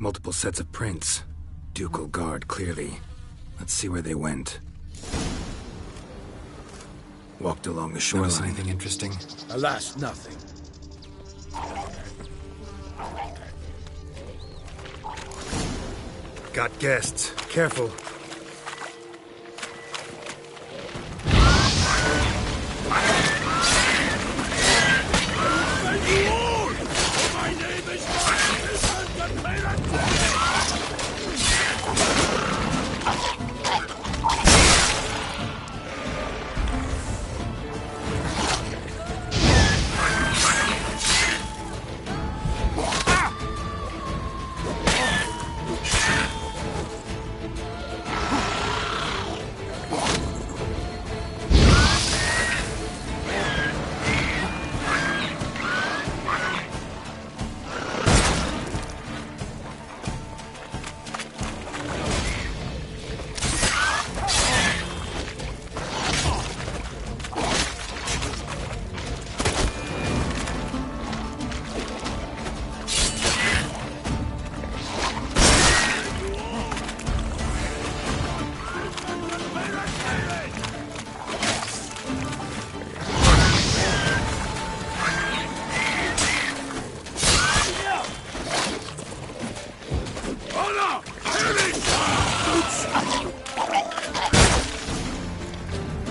Multiple sets of prints. Ducal guard, clearly. Let's see where they went. Walked along the shoreline. Notice anything interesting? Alas, nothing. Got guests. Careful.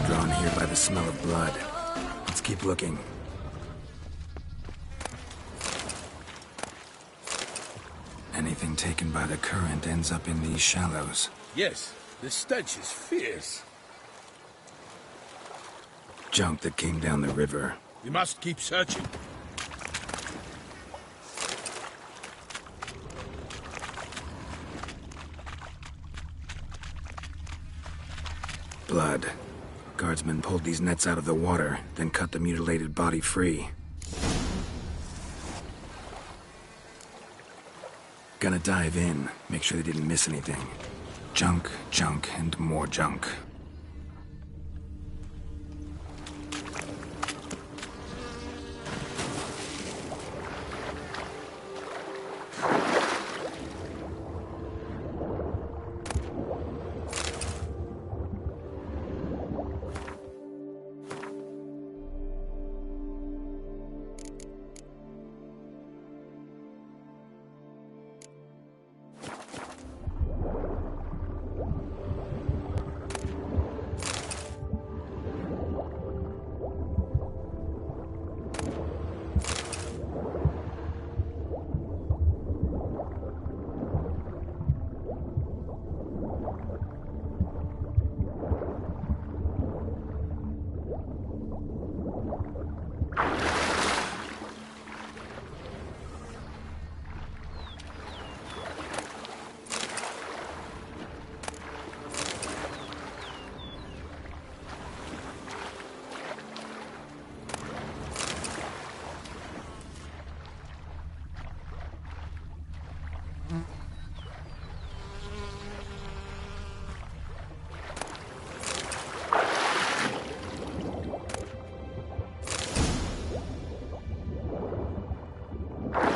Drawn here by the smell of blood. Let's keep looking. Anything taken by the current ends up in these shallows. Yes, the stench is fierce. Junk that came down the river. We must keep searching. Blood. Guardsmen pulled these nets out of the water, then cut the mutilated body free. Gonna dive in, make sure they didn't miss anything. Junk, junk, and more junk.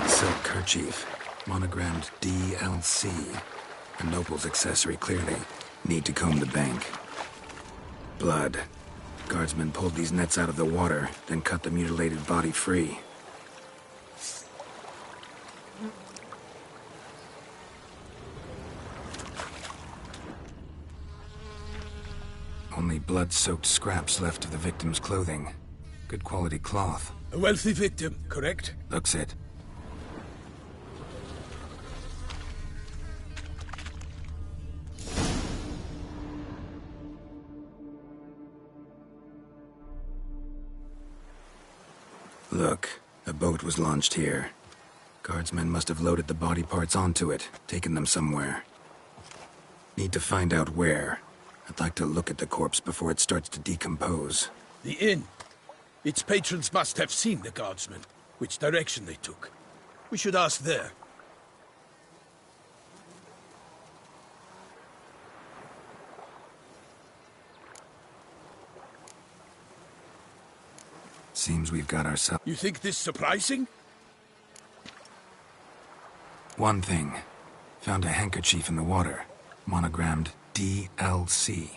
Silk kerchief, monogrammed DLC. A noble's accessory, clearly. Need to comb the bank. Blood. Guardsmen pulled these nets out of the water, then cut the mutilated body free. Only blood-soaked scraps left of the victim's clothing. Good quality cloth. A wealthy victim, correct? Looks it. Look, a boat was launched here. Guardsmen must have loaded the body parts onto it, taken them somewhere. Need to find out where. I'd like to look at the corpse before it starts to decompose. The inn. Its patrons must have seen the guardsmen, which direction they took. We should ask there. Seems we've got ourselves... You think this surprising? One thing. Found a handkerchief in the water, monogrammed DLC.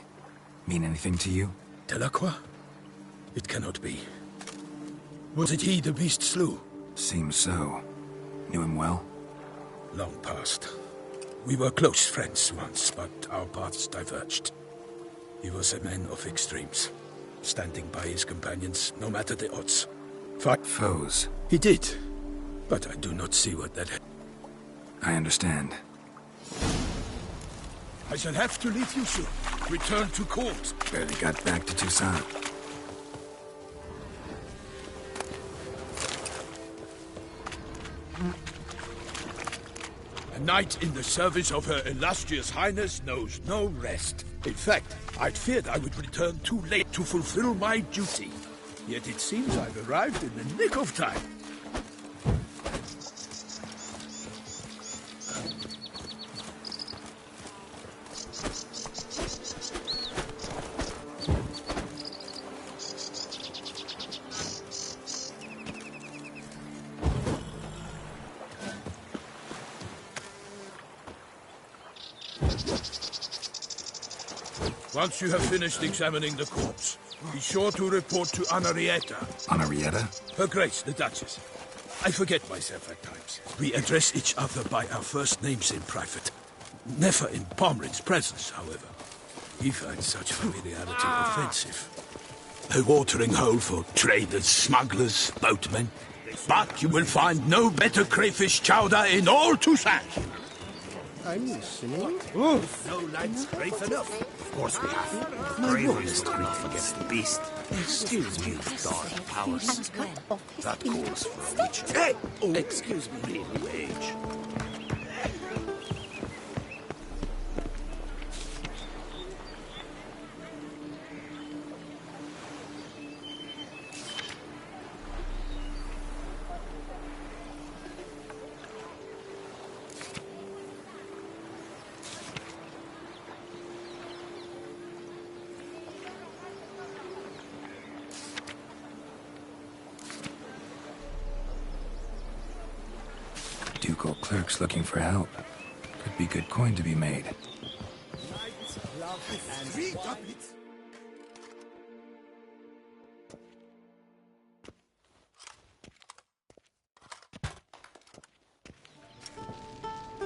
Mean anything to you? Delacroix? It cannot be. Was it he the beast slew? Seems so. Knew him well? Long past. We were close friends once, but our paths diverged. He was a man of extremes, standing by his companions, no matter the odds. Fight foes. He did, but I do not see what that... I understand. I shall have to leave you soon. Return to court. Barely got back to Toussaint. A knight in the service of Her Illustrious Highness knows no rest. In fact, I'd feared I would return too late to fulfill my duty. Yet it seems I've arrived in the nick of time. Once you have finished examining the corpse, be sure to report to Anarietta. Anarietta? Her Grace, the Duchess. I forget myself at times. We address each other by our first names in private. Never in Pomrin's presence, however. He finds such familiarity offensive. A watering hole for traders, smugglers, boatmen. But you will find no better crayfish chowder in all Toussaint. I'm listening. No lads brave enough. Of course we have. Bravest creature against the beast. Excuse me, dark powers. That calls for a witcher. Hey! Oh, excuse me, real wage. Ducal clerks looking for help. Could be good coin to be made.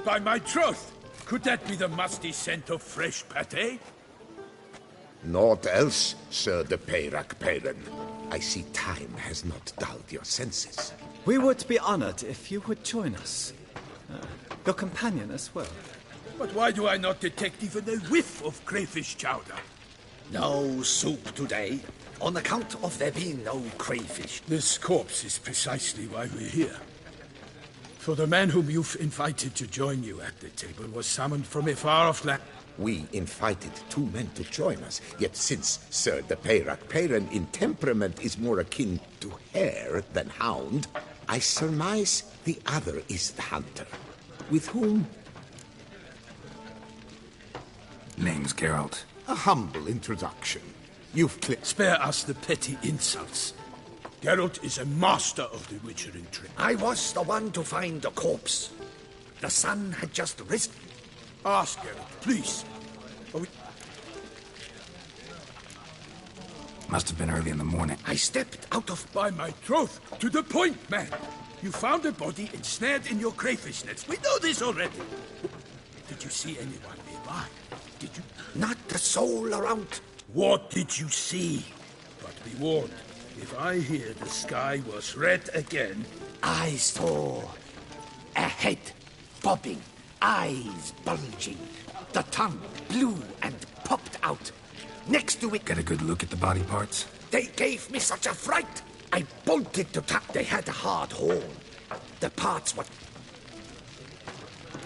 By my troth! Could that be the musty scent of fresh pâté? Naught else, Sir de Peyrac Peyran. I see time has not dulled your senses. We would be honored if you would join us. Your companion as well. But why do I not detect even a whiff of crayfish chowder? No soup today, on account of there being no crayfish. This corpse is precisely why we're here. For the man whom you've invited to join you at the table was summoned from a far-off land. We invited two men to join us, yet since Sir de Peyrac Peyran in temperament is more akin to hare than hound, I surmise the other is the hunter. With whom? Name's Geralt. A humble introduction. You've clipped. Spare us the petty insults. Geralt is a master of the witchering trick. I was the one to find the corpse. The sun had just risen. Ask Geralt, please. Must have been early in the morning. I stepped out of... By my troth, to the point, man. You found a body ensnared in your crayfish nets. We know this already. Did you see anyone nearby? Did you... Not a soul around. What did you see? But be warned, if I hear the sky was red again... I saw a head bobbing, eyes bulging, the tongue blue and popped out. Next to it... Get a good look at the body parts? They gave me such a fright. I bolted to tap. They had a hard horn. The parts were...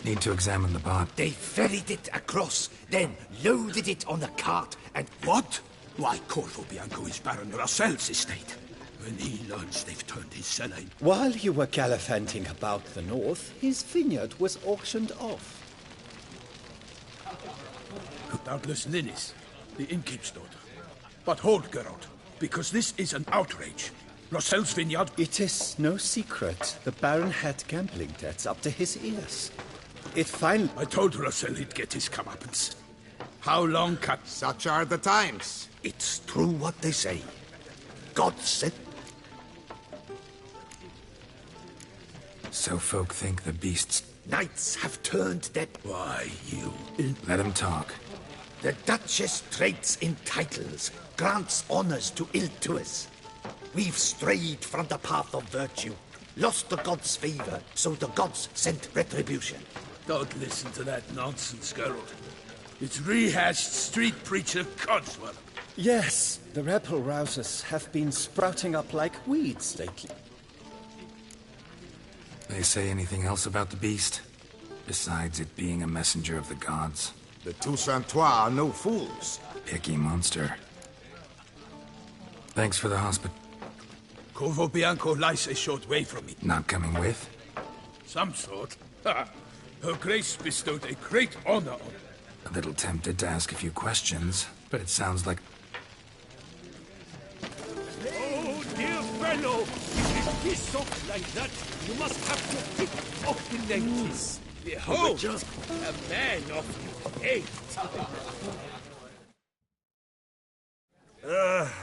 Need to examine the body. They ferried it across, then loaded it on a cart and... What? Why, Corvo Bianco is Baron Rossel's estate. When he learns they've turned his cellar in... While you were gallivanting about the north, his vineyard was auctioned off. Doubtless Linnis, the innkeep's daughter. But hold, Geralt, because this is an outrage. Rossel's vineyard... It is no secret the Baron had gambling debts up to his ears. It finally... I told Russell he'd get his comeuppance. How long can... Such are the times. It's true what they say. God sent... So folk think the beasts... Knights have turned dead. Why, you... Let him talk. The Duchess trades in titles, grants honors to Iltuis. We've strayed from the path of virtue, lost the gods' favor, so the gods sent retribution. Don't listen to that nonsense, Geralt. It's rehashed street preacher codswallop. Yes, the rebel rousers have been sprouting up like weeds lately. They say anything else about the beast? Besides it being a messenger of the gods? The Toussaintois are no fools. Picky monster. Thanks for the hospital. Corvo Bianco lies a short way from me. Not coming with? Some sort. Ha! Her Grace bestowed a great honor on me. A little tempted to ask a few questions, but it sounds like... Oh, dear fellow! If it is so like that, you must have to pick off the ladies. Behold, a man of hate.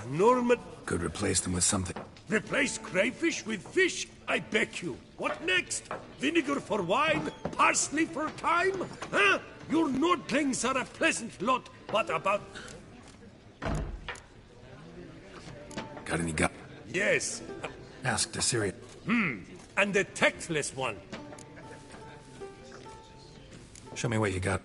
Norman, Could replace them with something. replace crayfish with fish, I beg you. What next? Vinegar for wine? Parsley for thyme? Huh? Your Nordlings are a pleasant lot, but about... Got any gun? Yes, Asked Assyria. and the tactless one. Show me what you got.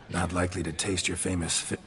Not likely to taste your famous fi-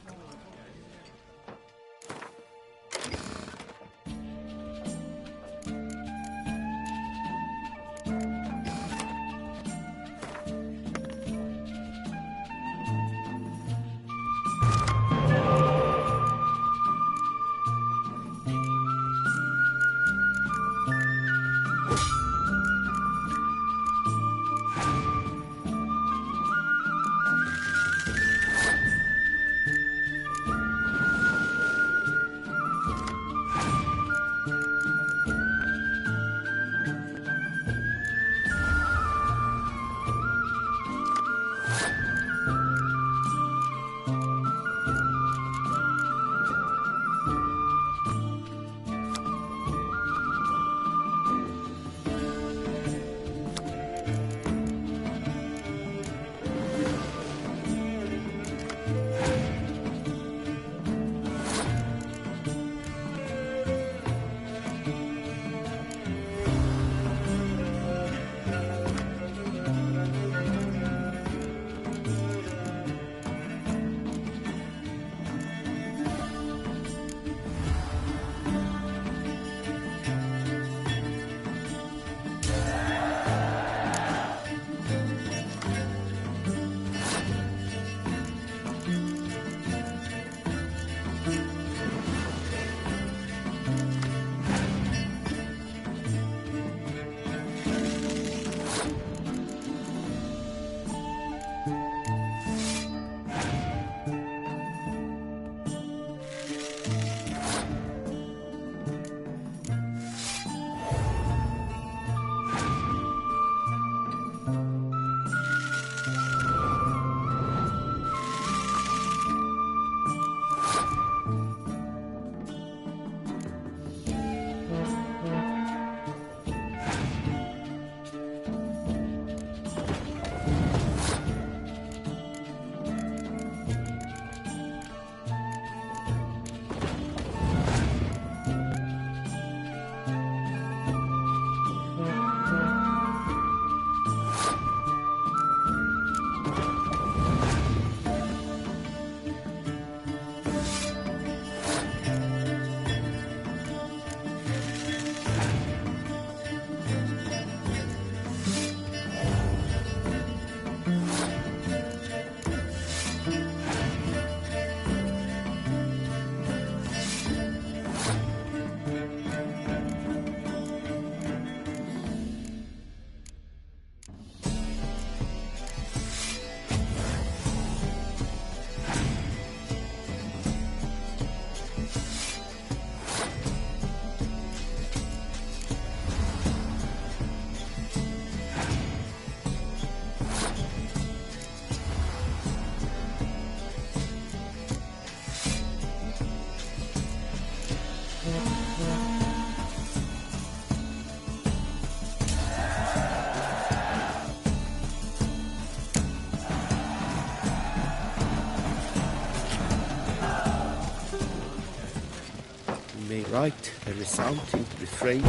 Write a resounding refrain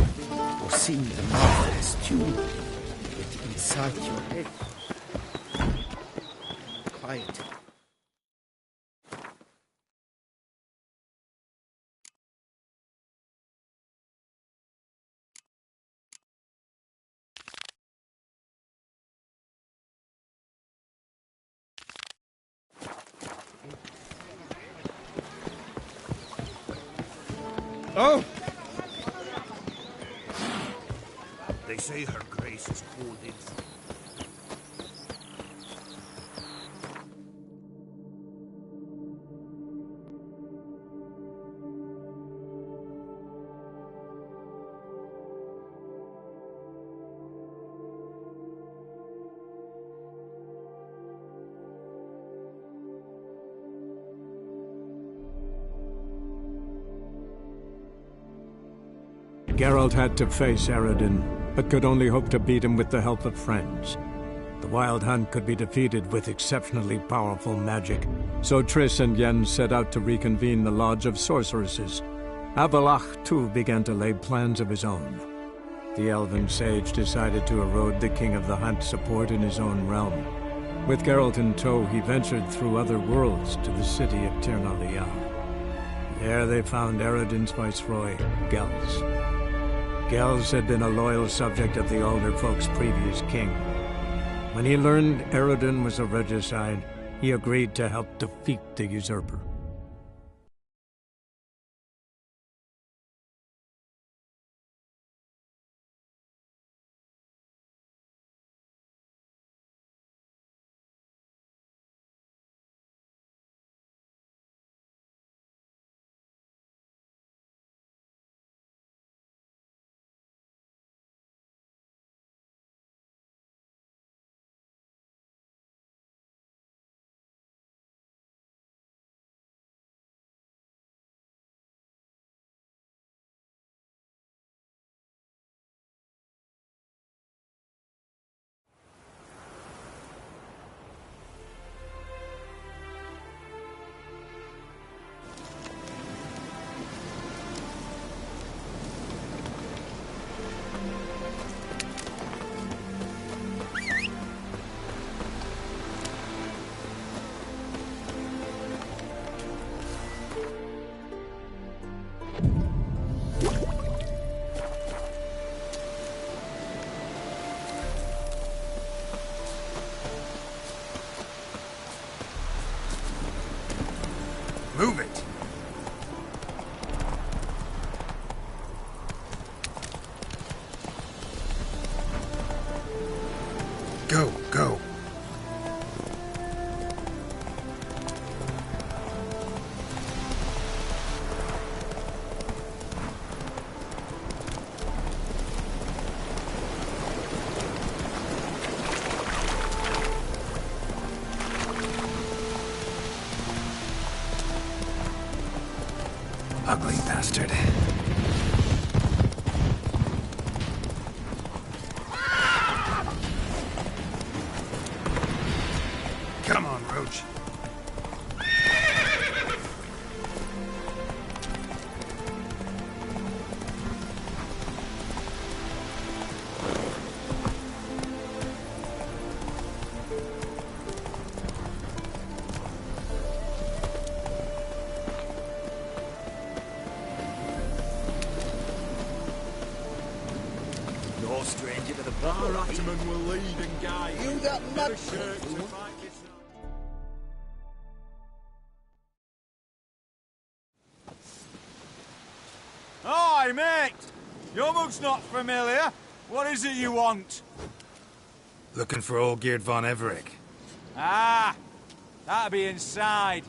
or sing a marvelous tune. Get inside your head. Quiet. Oh! They say her grace is called in. Geralt had to face Eredin, but could only hope to beat him with the help of friends. The Wild Hunt could be defeated with exceptionally powerful magic, so Triss and Yen set out to reconvene the Lodge of Sorceresses. Avallac'h, too, began to lay plans of his own. The elven sage decided to erode the King of the Hunt's support in his own realm. With Geralt in tow, he ventured through other worlds to the city of Tir na Lial. There they found Eredin's viceroy, Gels. Gels had been a loyal subject of the Alder Folk's previous king. When he learned Eredin was a regicide, he agreed to help defeat the usurper. Move it! Go, go. Ugly bastard. Come on, Roach. No stranger to the bar, Ottoman will lead and guide. You that mad shirt to fight this. Hi, mate! Your mug's not familiar. What is it you want? Looking for old Geert von Everec. Ah! That'll be inside.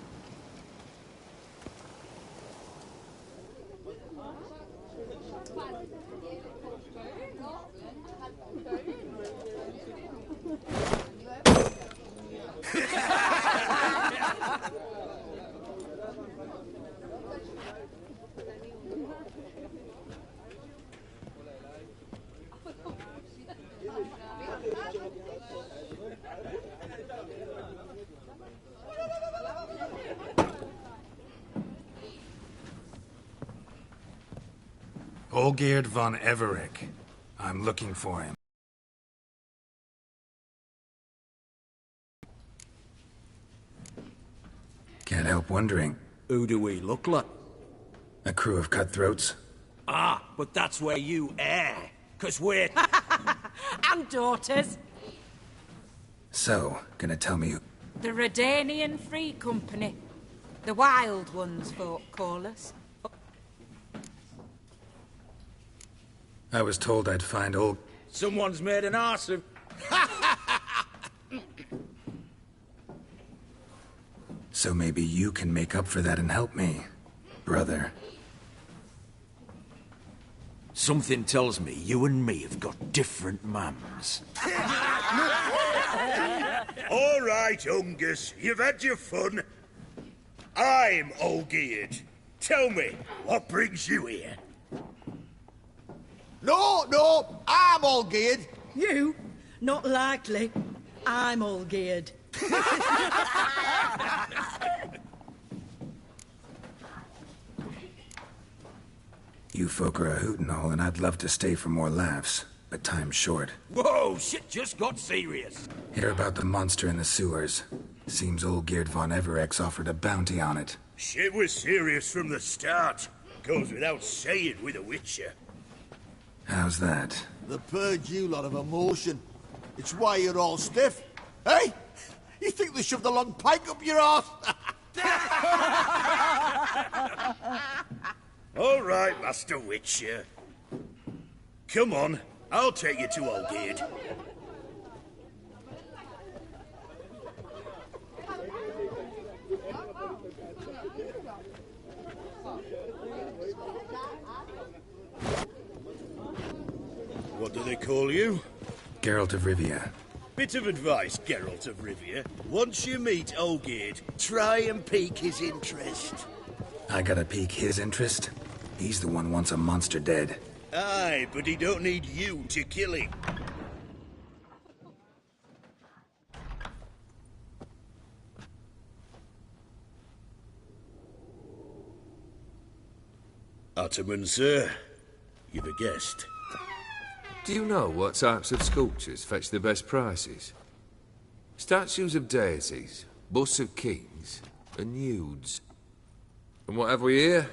Olgierd von Everec. I'm looking for him. Can't help wondering. Who do we look like? A crew of cutthroats. Ah, but that's where you err. 'Cause we're... And daughters. So, gonna tell me who... The Redanian Free Company. The Wild Ones, folk call us. I was told I'd find old... Someone's made an arse of... So maybe you can make up for that and help me, brother. Something tells me you and me have got different mums. All right, Ungus, you've had your fun. I'm Olgierd. Tell me, what brings you here? No, I'm Olgierd. You? Not likely. I'm Olgierd. You folk are a hoot and all, and I'd love to stay for more laughs, but time's short. Whoa, shit just got serious. Hear about the monster in the sewers. Seems Olgierd von Everec offered a bounty on it. Shit was serious from the start. Goes without saying with a Witcher. How's that? They purge you lot of emotion. It's why you're all stiff. Hey? You think they shoved the long pike up your arse? All right, Master Witcher. Come on, I'll take you to Olgierd. What do they call you? Geralt of Rivia. Bit of advice, Geralt of Rivia. Once you meet Olgierd, try and pique his interest. I gotta pique his interest? He's the one wants a monster dead. Aye, but he don't need you to kill him. Ataman, sir. You've a guest. Do you know what types of sculptures fetch the best prices? Statues of deities, busts of kings, and nudes. And what have we here?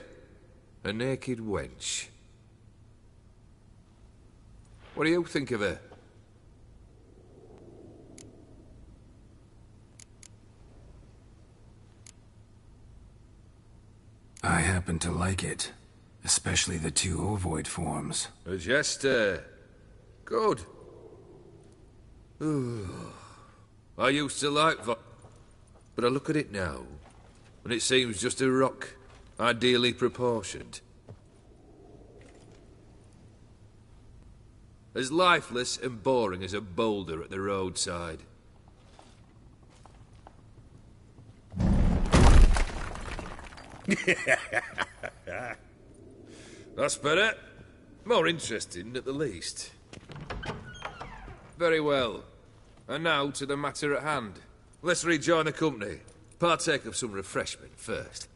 A naked wench. What do you think of her? I happen to like it. Especially the two ovoid forms. A jester. Good. I used to like but I look at it now, and it seems just a rock, ideally proportioned. As lifeless and boring as a boulder at the roadside. That's better. More interesting, at the least. Very well. And now to the matter at hand. Let's rejoin the company. Partake of some refreshment first.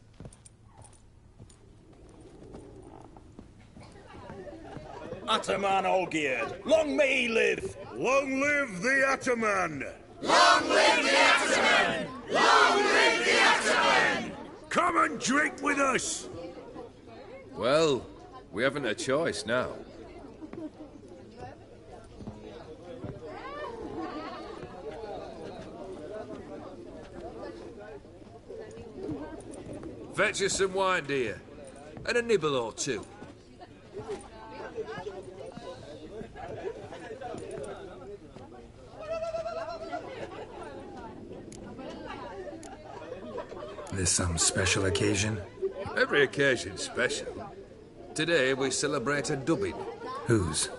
Ataman Olgierd, long may he live! Long live the Ataman! Long live the Ataman! Long live the Ataman! Come and drink with us! Well, we haven't a choice now. Fetch us some wine, dear. And a nibble or two. This some special occasion? Every occasion's special. Today we celebrate a dubbing. Whose?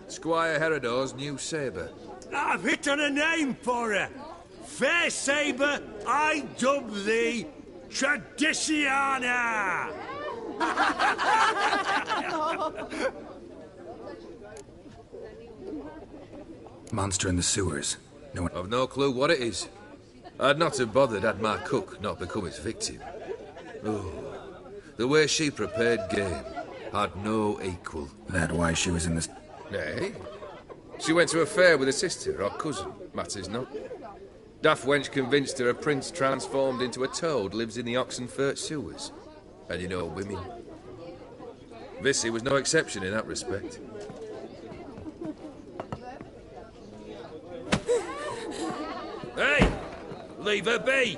Squire Herodor's new sabre. I've hit on a name for her. Fair Sabre, I dub thee Tradiciana! Monster in the sewers. No one... I've no clue what it is. I'd not have bothered had my cook not become its victim. Oh, the way she prepared game. Had no equal. That why she was in this... Nay. She went to a fair with a sister or cousin, matters not. Daft wench convinced her a prince transformed into a toad lives in the Oxenfurt sewers. And you know women. Vissy was no exception in that respect. Hey! Leave her be!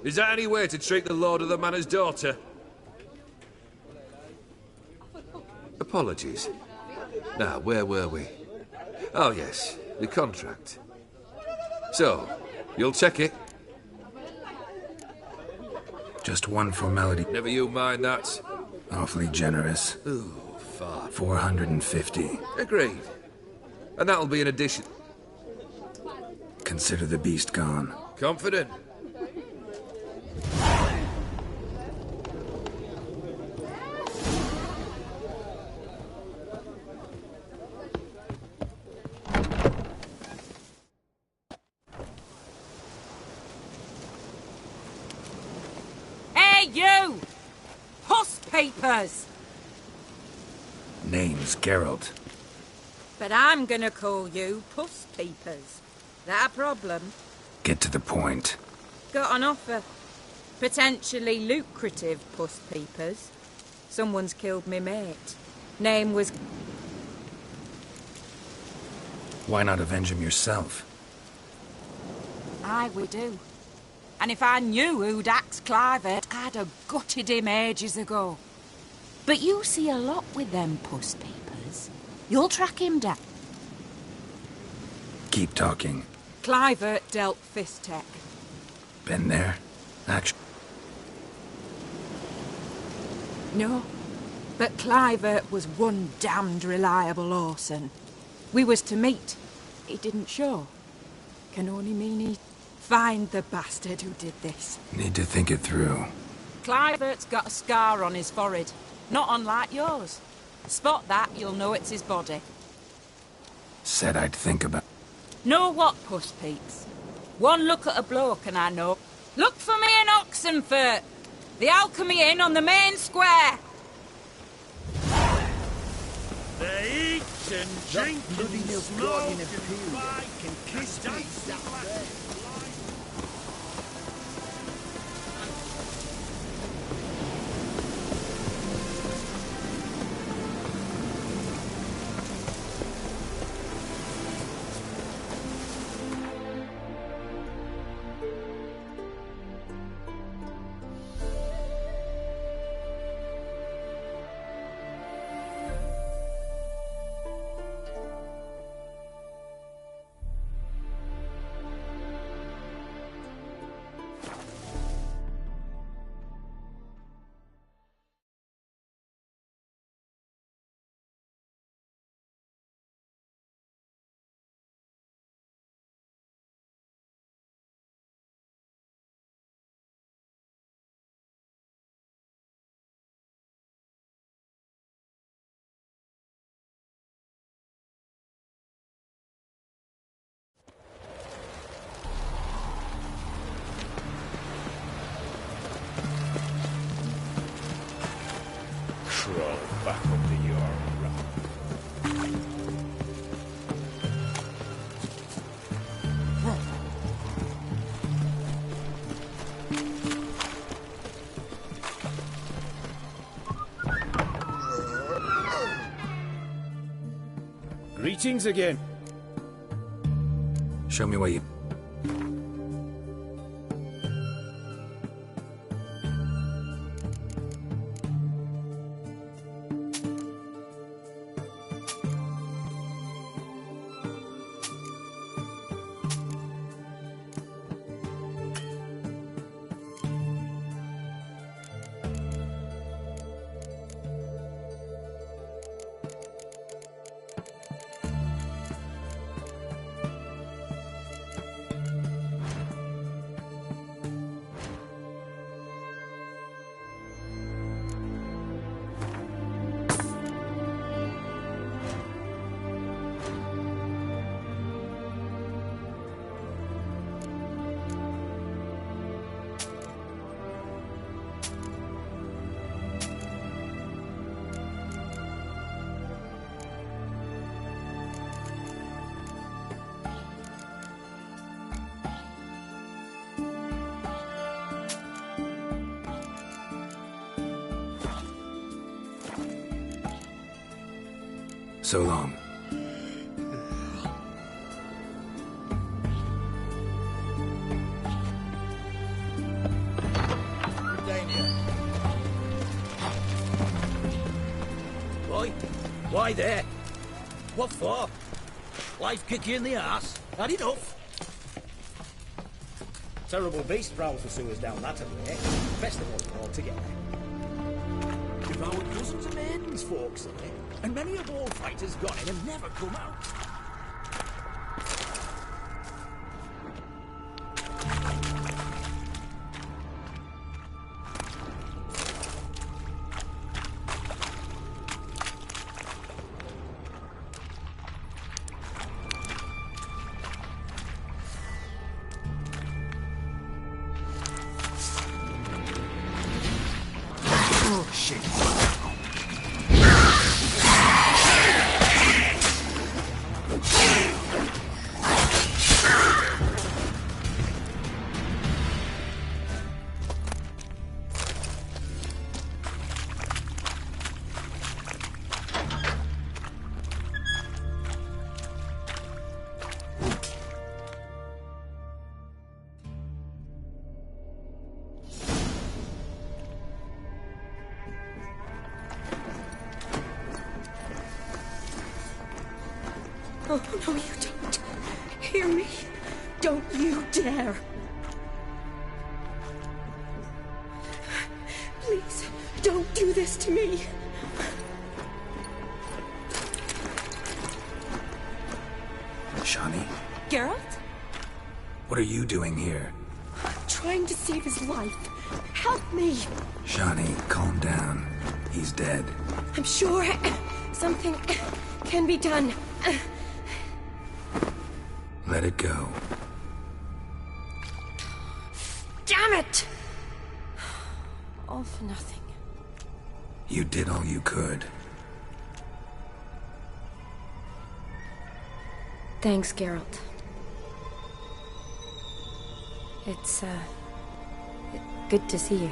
Is that any way to treat the lord of the manor's daughter? Apologies. Now, where were we? Oh, yes, the contract. So, you'll check it? Just one formality. Never you mind that. Awfully generous. Ooh, far. 450. Agreed. And that'll be an addition. Consider the beast gone. Confident? Hey, you! Puss papers! Name's Geralt. But I'm gonna call you Puss Peepers. That a problem? Get to the point. Got an offer. Potentially lucrative Puss Peepers. Someone's killed me mate. Name was... Why not avenge him yourself? I would do. And if I knew who'd axed Clivert, I'd have gutted him ages ago. But you see a lot with them Puss Peepers. You'll track him down. Keep talking. Clivert dealt Fistech. Been there? Action. No, but Clivert was one damned reliable Orson. We was to meet. He didn't show. Can only mean he find the bastard who did this. Need to think it through. Clivert's got a scar on his forehead, not unlike yours. Spot that, you'll know it's his body. Said I'd think about... Know what, Puss Peeps? One look at a bloke and I know. Look for me in Oxenfurt! The Alchemy Inn on the main square! They eat and drink and smoke and fight and kiss me. Crawl back up to your rock. Greetings again. Show me what you... So long. Why there? What for? Life kick you in the arse? Had enough? Terrible beast prowls the sewers down that way. Festival altogether. Devoured dozens of maidens, folks say, and many a ball fighter's gone in and never come out. Oh, no, you don't. Hear me? Don't you dare. Please, don't do this to me. Shani? Geralt? What are you doing here? Trying to save his life. Help me. Shani, calm down. He's dead. I'm sure something can be done. Let it go. Damn it! All for nothing. You did all you could. Thanks, Geralt. It's, good to see you.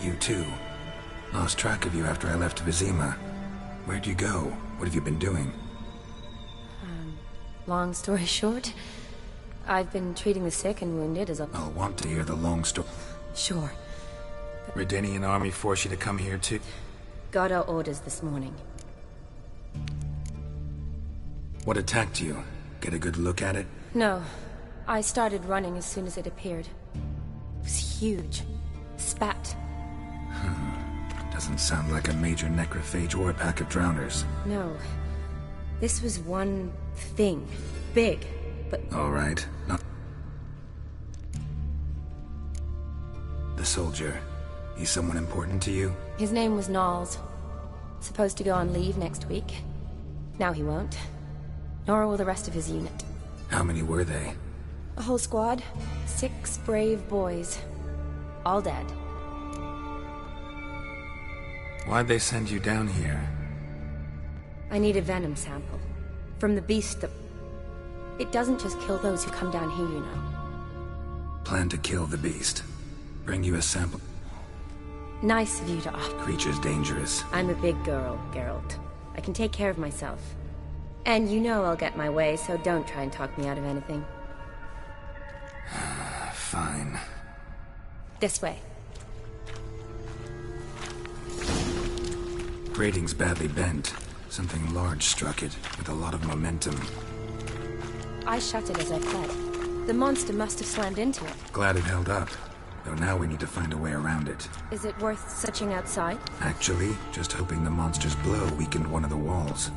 You too. Lost track of you after I left Vizima. Where'd you go? What have you been doing? Long story short, I've been treating the sick and wounded as a... I'll want to hear the long story. Sure. Redanian army forced you to come here too? Got our orders this morning. What attacked you? Get a good look at it? No. I started running as soon as it appeared. It was huge. Spat. Doesn't sound like a major necrophage or a pack of drowners. No. This was one thing. Big, but... All right. Not... The soldier. He's someone important to you? His name was Knowles. Supposed to go on leave next week. Now he won't. Nor will the rest of his unit. How many were they? A whole squad. 6 brave boys. All dead. Why'd they send you down here? I need a venom sample. From the beast that... It doesn't just kill those who come down here, you know. Plan to kill the beast. Bring you a sample. Nice of you to offer. Creature's dangerous. I'm a big girl, Geralt. I can take care of myself. And you know I'll get my way, so don't try and talk me out of anything. Fine. This way. Grating's badly bent. Something large struck it, with a lot of momentum. I shut it as I fled. The monster must have slammed into it. Glad it held up. Though now we need to find a way around it. Is it worth searching outside? Actually, just hoping the monster's blow weakened one of the walls.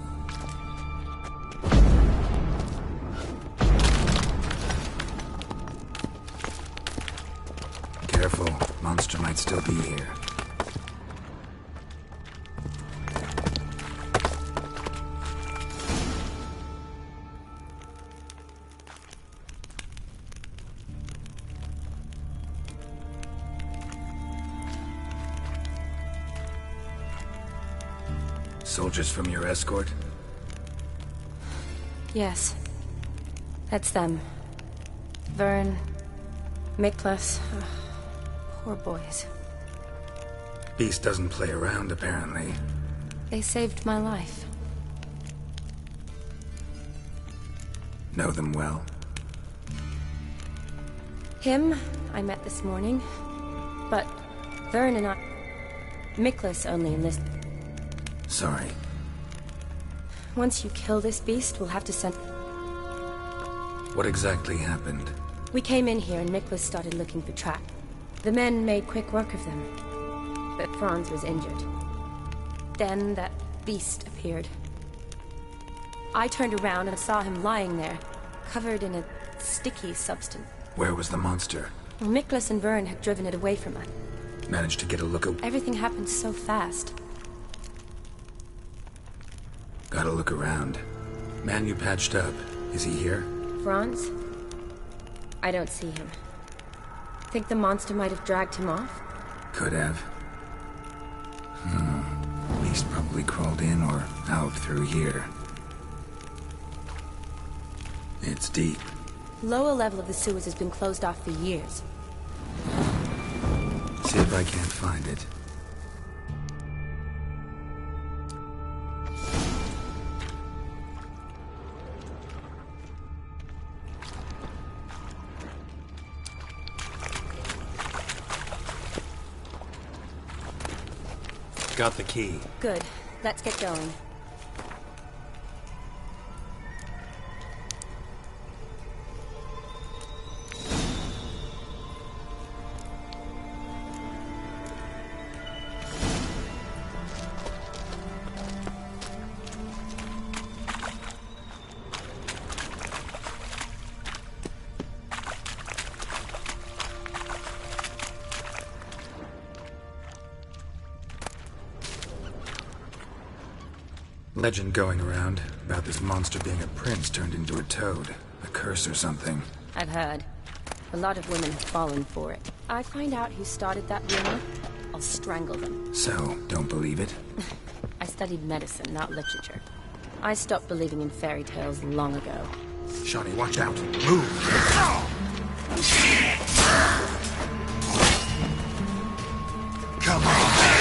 Careful, monster might still be here. Soldiers from your escort? Yes. That's them. Vern, Miklas. Poor boys. Beast doesn't play around, apparently. They saved my life. Know them well? Him, I met this morning. But Vern and I... Miklas only enlisted. Sorry. Once you kill this beast, we'll have to send... What exactly happened? We came in here and Miklas started looking for track. The men made quick work of them. But Franz was injured. Then that beast appeared. I turned around and saw him lying there, covered in a sticky substance. Where was the monster? Well, Miklas and Vern had driven it away from us. Managed to get a look at... Everything happened so fast. Gotta look around. Man you patched up. Is he here? Franz? I don't see him. Think the monster might have dragged him off? Could have. Beast probably crawled in or out through here. It's deep. Lower level of the sewers has been closed off for years. See if I can't find it. Got the key. Good. Let's get going. Legend going around about this monster being a prince turned into a toad. A curse or something. I've heard. A lot of women have fallen for it. I find out who started that rumor, I'll strangle them. So, don't believe it? I studied medicine, not literature. I stopped believing in fairy tales long ago. Shawnee, watch out! Move! Come on!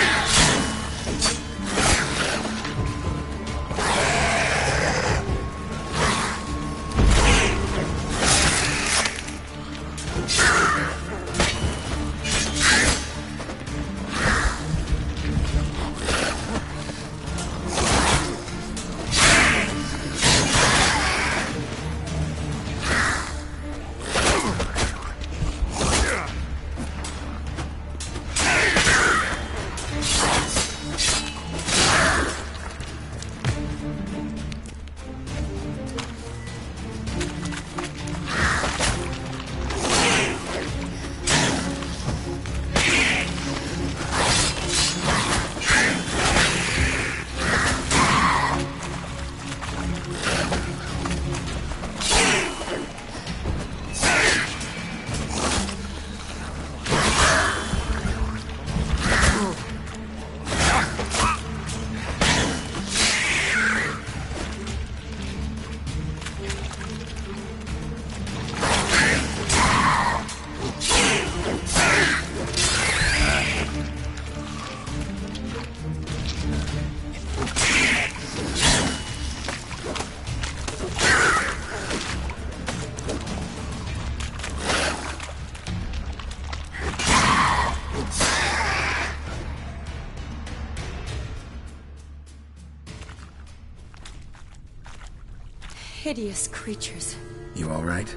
Hideous creatures. You all right?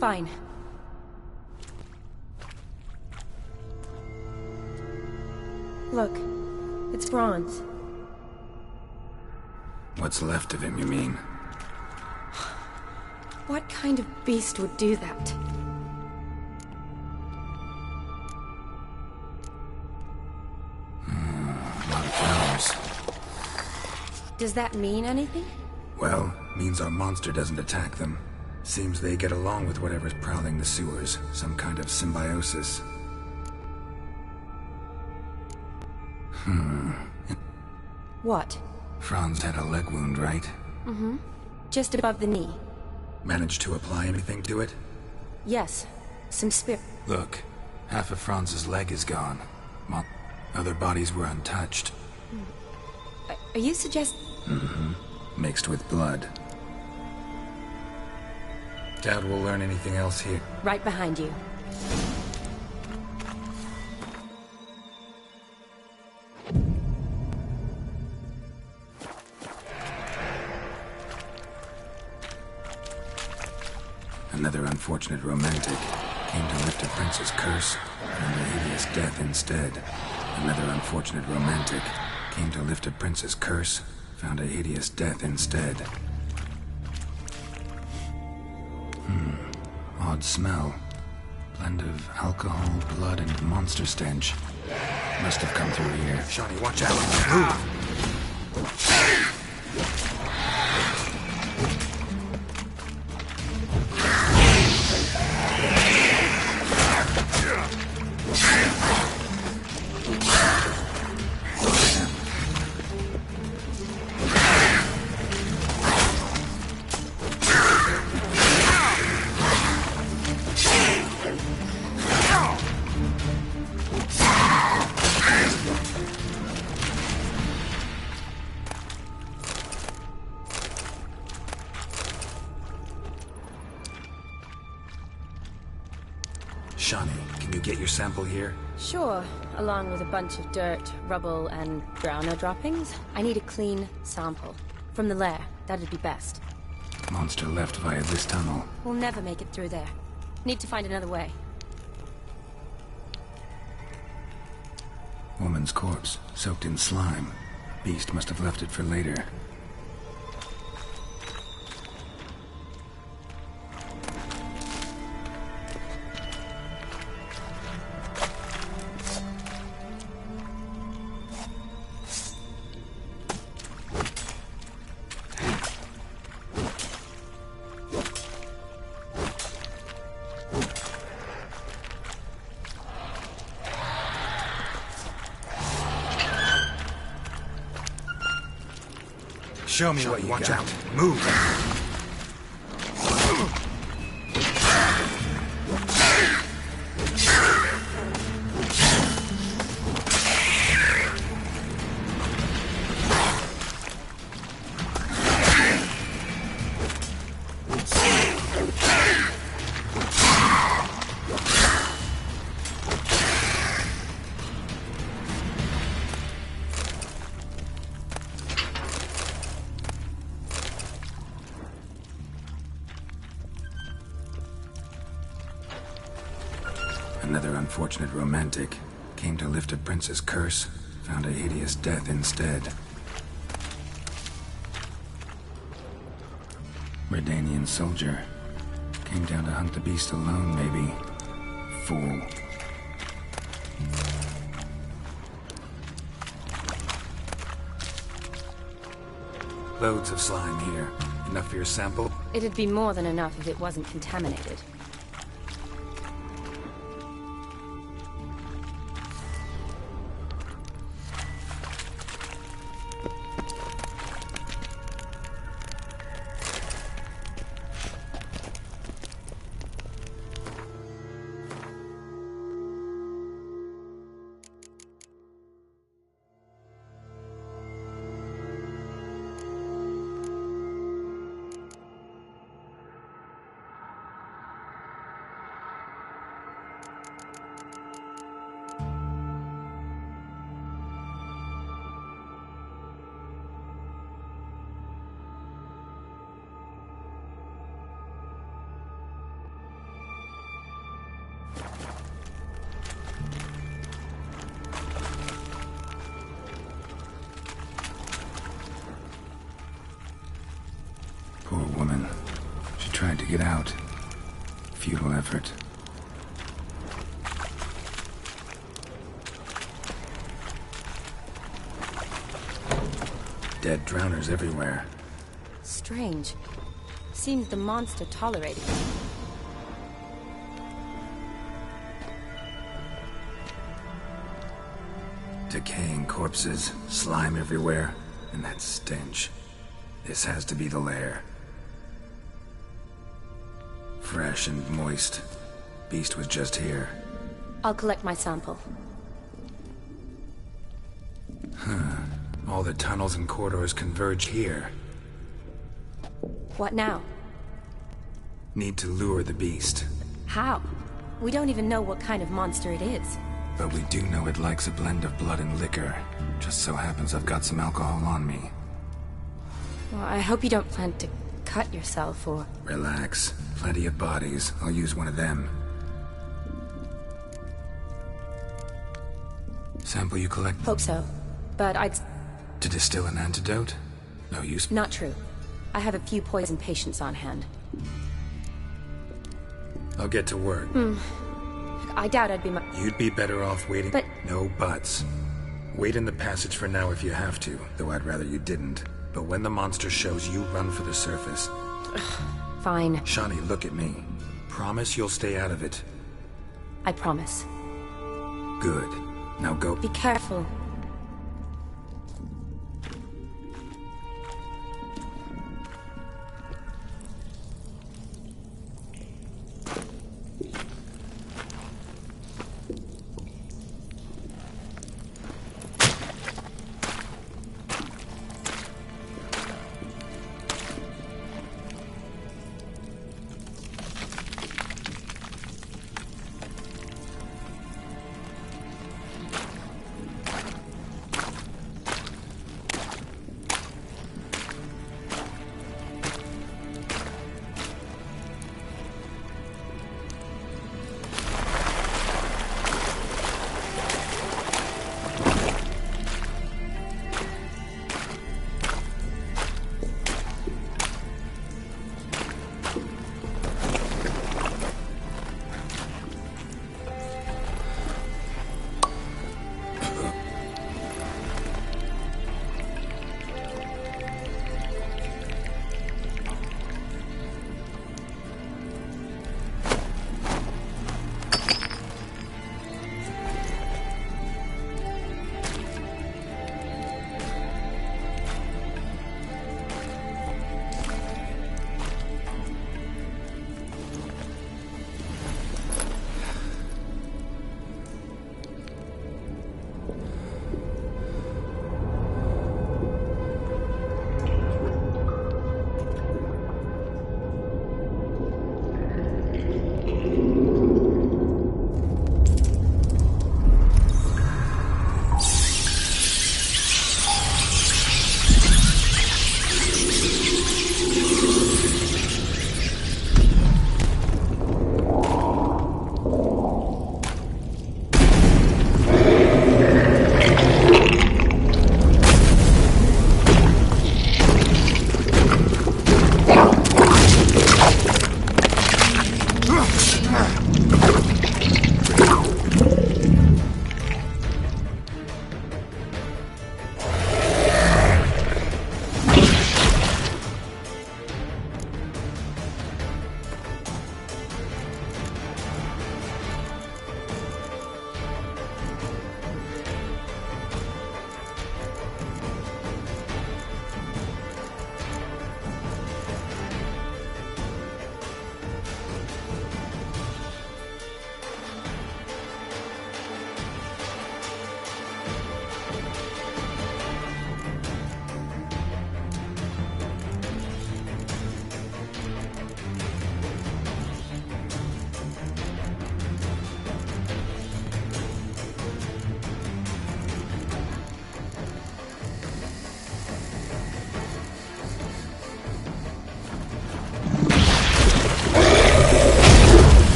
Fine. Look, it's Franz. What's left of him, you mean? What kind of beast would do that? A lot of flowers. Does that mean anything? Well, means our monster doesn't attack them. Seems they get along with whatever's prowling the sewers. Some kind of symbiosis. What? Franz had a leg wound, right? Mm-hmm. Just above the knee. Managed to apply anything to it? Yes. Some spirit. Look, half of Franz's leg is gone. Other bodies were untouched. Are you suggesting... Mixed with blood. Doubt we'll learn anything else here. Right behind you. Another unfortunate romantic came to lift a prince's curse, found a hideous death instead. Another unfortunate romantic came to lift a prince's curse, found a hideous death instead. Odd smell. Blend of alcohol, blood, and monster stench. Must have come through here. Shawnee, watch out! Move! Shawnee, can you get your sample here? Sure, along with a bunch of dirt, rubble, and drowner droppings. I need a clean sample. From the lair, that'd be best. Monster left via this tunnel. We'll never make it through there. Need to find another way. Woman's corpse, soaked in slime. Beast must have left it for later. Show me what you got. Watch out. Move. Another unfortunate romantic came to lift a prince's curse, found a hideous death instead. Redanian soldier. Came down to hunt the beast alone, maybe. Fool. Loads of slime here. Enough for your sample? It'd be more than enough if it wasn't contaminated. Poor woman. She tried to get out. Futile effort. Dead drowners everywhere. Strange. Seems the monster tolerated it. Decaying corpses, slime everywhere, and that stench. This has to be the lair. Fresh and moist. Beast was just here. I'll collect my sample. Huh. All the tunnels and corridors converge here. What now? Need to lure the beast. How? We don't even know what kind of monster it is. But we do know it likes a blend of blood and liquor. Just so happens I've got some alcohol on me. Well, I hope you don't plan to cut yourself or... Relax. Plenty of bodies. I'll use one of them. Sample you collect? Hope so. But I'd... To distill an antidote? No use? Not true. I have a few poison patients on hand. I'll get to work. I doubt I'd be You'd be better off waiting. But... No buts. Wait in the passage for now if you have to, though I'd rather you didn't. But when the monster shows, you run for the surface. Fine. Shani, look at me. Promise you'll stay out of it. I promise. Good. Now go. Be careful.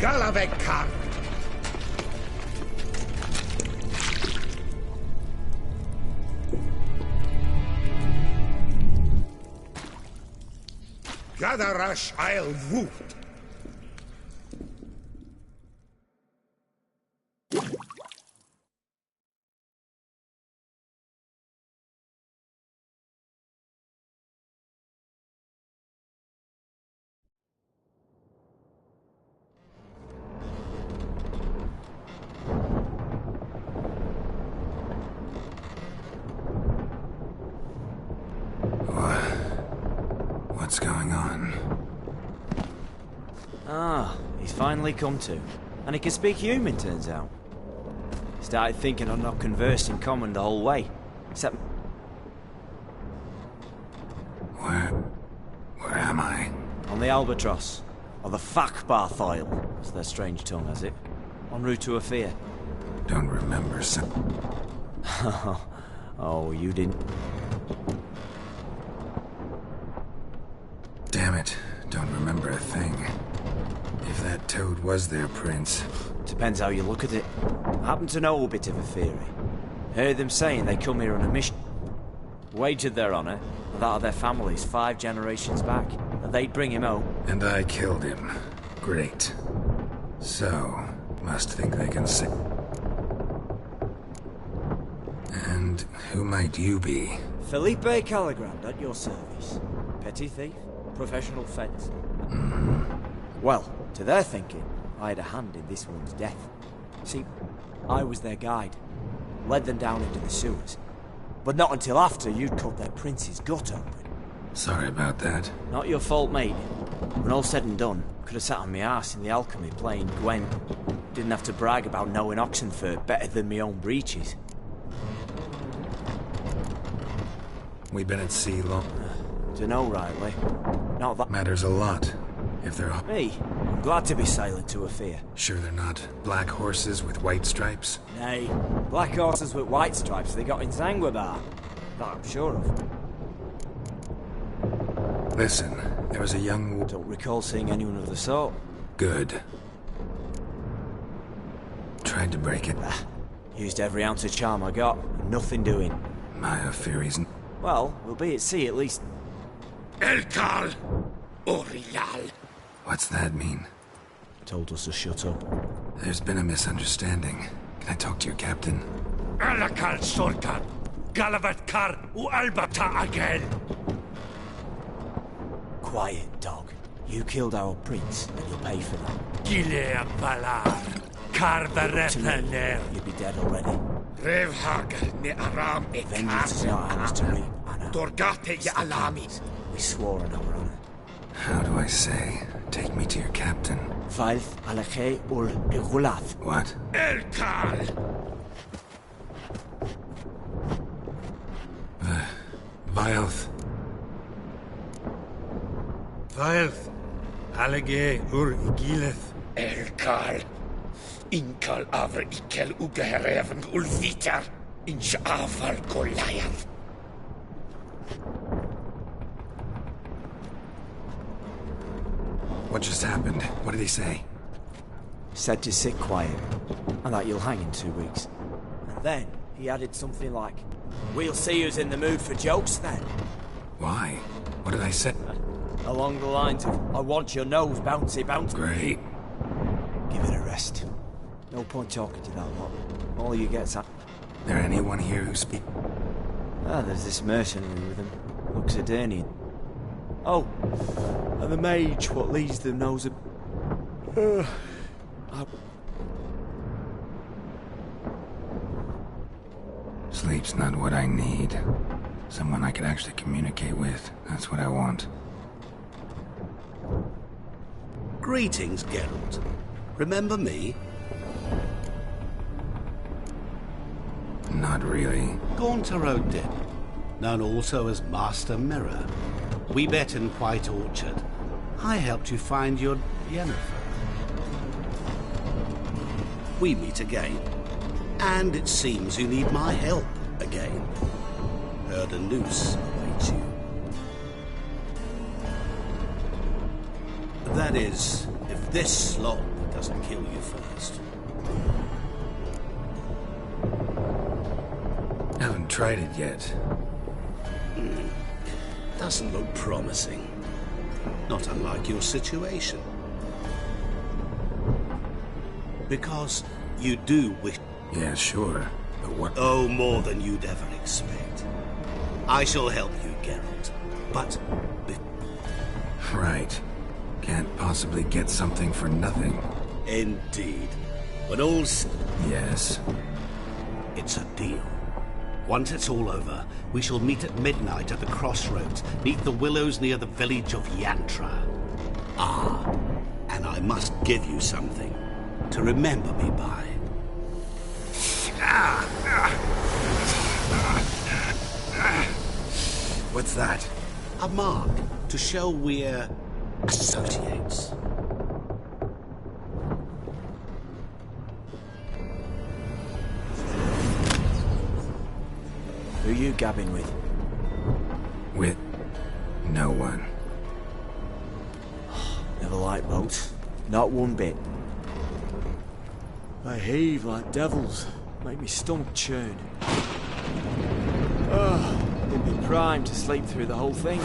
Galavekar! Gadarash I'll woot! What's going on? Ah, he's finally come to. And he can speak human, turns out. Started thinking I'd not conversed in common the whole way. Except... Where am I? On the Albatross. Or the Fakbarth Isle, as their strange tongue has it. En route to Ophir. Don't remember some... Oh, you didn't... Damn it, don't remember a thing. If that toad was their prince... Depends how you look at it. I happen to know a bit of a theory. Heard them saying they come here on a mission. Wagered their honour, and that of their families 5 generations back, that they'd bring him home. And I killed him. Great. So, must think they can say... And who might you be? Felipe Caligrand, at your service. Petty thief, professional fence. Well, to their thinking, I had a hand in this one's death. See, I was their guide. Led them down into the sewers. But not until after you'd cut their prince's gut open. Sorry about that. Not your fault, mate. When all said and done, could have sat on my arse in the alchemy playing Gwen. Didn't have to brag about knowing Oxenford better than my own breeches. We've been at sea long... Dunno rightly. Not that... Matters a lot. If they're... Me? I'm glad to be sailing to Ophir. Sure they're not black horses with white stripes? Nay, black horses with white stripes they got in Zanguebar. That I'm sure of. Listen, there was a young... Don't recall seeing anyone of the sort. Good. Tried to break it. Used every ounce of charm I got, and nothing doing. Maya Fury's... Well, we'll be at sea at least. Elkal! Orial! What's that mean? Told us to shut up. There's been a misunderstanding. Can I talk to your captain? Alakal Sultan! Galavat Kar u Albata again! Quiet, dog. You killed our prince, and you'll pay for that. Gilea Balar! Kar Varepaner! You'd be dead already. Revhag ne Aram e Vengeance is not ours to reap, Anna. Dorgate ya Alami! We swore on our honor. How do I say? Take me to your captain. Valth Alakhe ul Igulath. What? Elkal! Vilth. Vilth. Alage ur Igileth. Elkal. Inkal avr ikel ugehereven ulvitar. Inch aval Goliath. What just happened? What did he say? Said to sit quiet, and that you'll hang in 2 weeks. And then he added something like, "We'll see who's in the mood for jokes then." Why? What did I say? Along the lines of, "I want your nose bouncy bouncy." Great. Give it a rest. No point talking to that lot. All you get's up. There anyone here who speak? There's this mercenary with him. Looks Adernian. Oh, and the mage what leads them knows a... Sleep's not what I need. Someone I could actually communicate with. That's what I want. Greetings, Geralt. Remember me? Not really. Gaunter O'Dip, known also as Master Mirror. We met in White Orchard. I helped you find your Yennefer. We meet again. And it seems you need my help again. Heard a noose awaits you. That is, if this slop doesn't kill you first. Haven't tried it yet. Doesn't look promising. Not unlike your situation. Because you do wish... Yeah, sure. But what... Oh, more than you'd ever expect. I shall help you, Geralt. But... Right. Can't possibly get something for nothing. Indeed. When all's... Yes. It's a deal. Once it's all over, we shall meet at midnight at the crossroads, neath the willows near the village of Yantra. Ah, and I must give you something to remember me by. What's that? A mark to show we're associates. Who you gabbing with? With no one. Never liked boats. Not one bit. They heave like devils. Make me stomach churn. They'd be primed to sleep through the whole thing.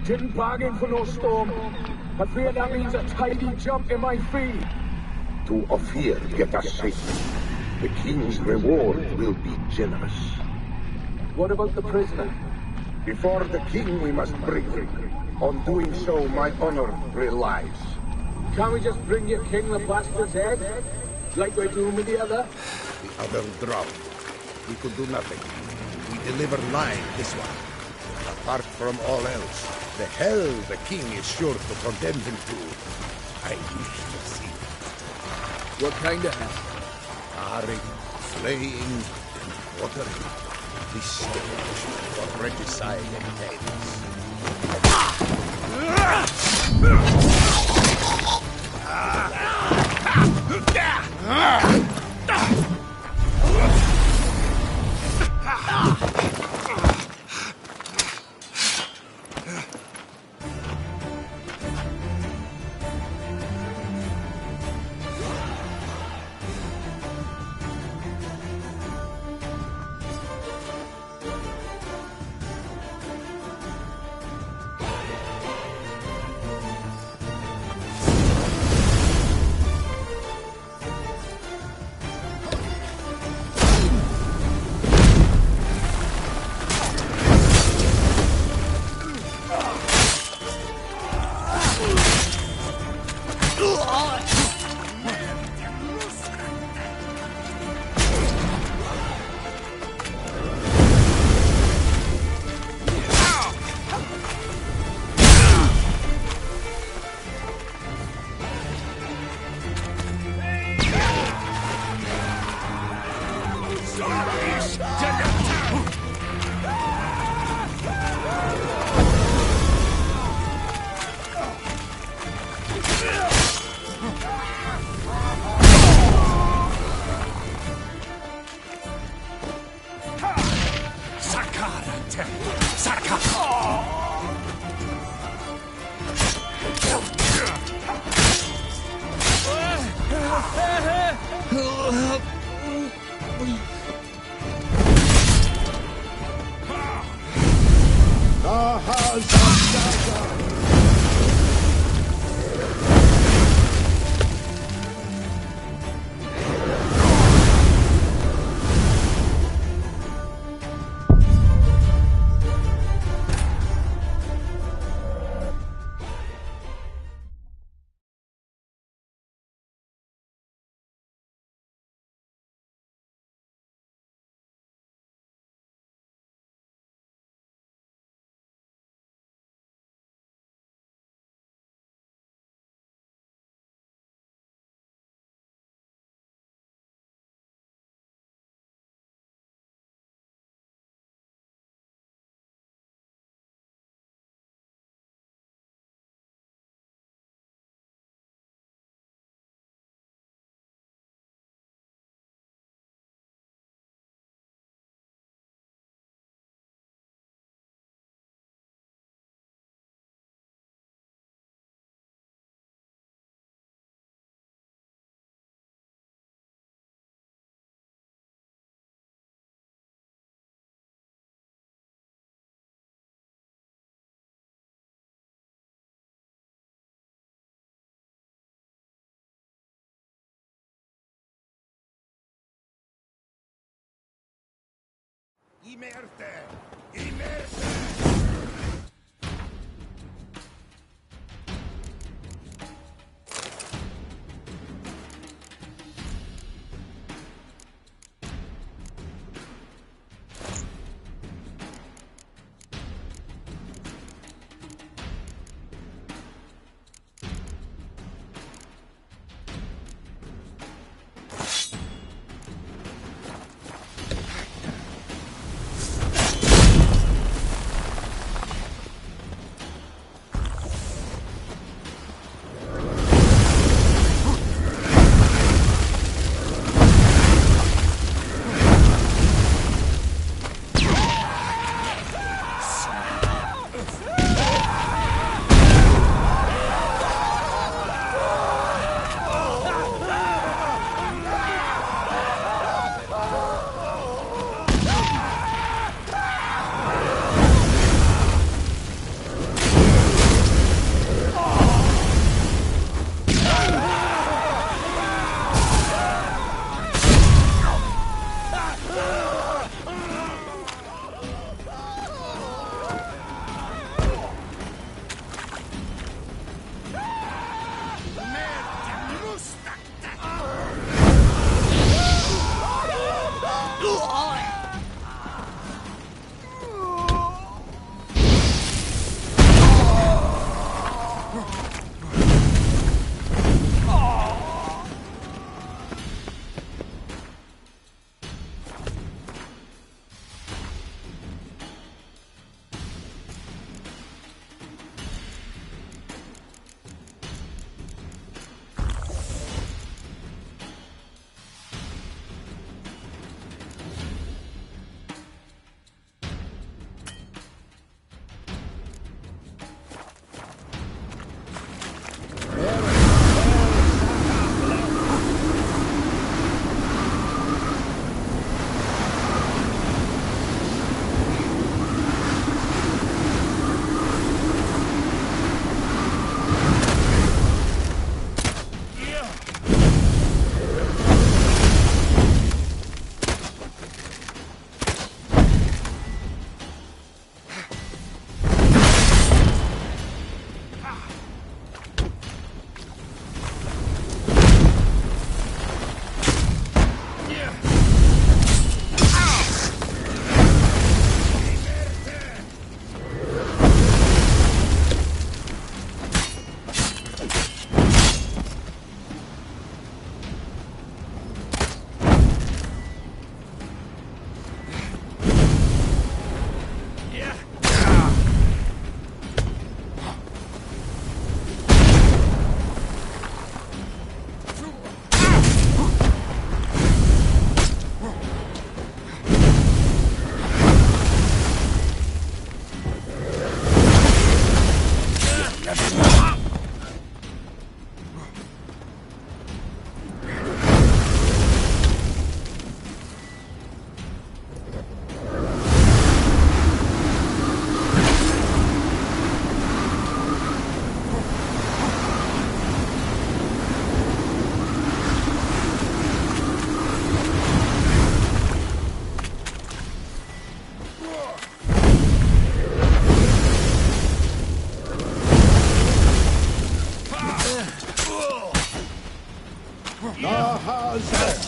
Didn't bargain for no storm. I fear that means a tidy jump in my fee. To Ophir get us safely. The king's reward will be generous. What about the prisoner? Before the king we must bring him. On doing so, my honor relies. Can't we just bring your king the bastard's head? Like we're doing with the other? The other dropped. We could do nothing. We deliver live this one. Apart from all else, the hell the king is sure to condemn him to. I wish to see. What kind of hell? Tarring, flaying, and watering. This stage for regicide and Imerte! Imerte!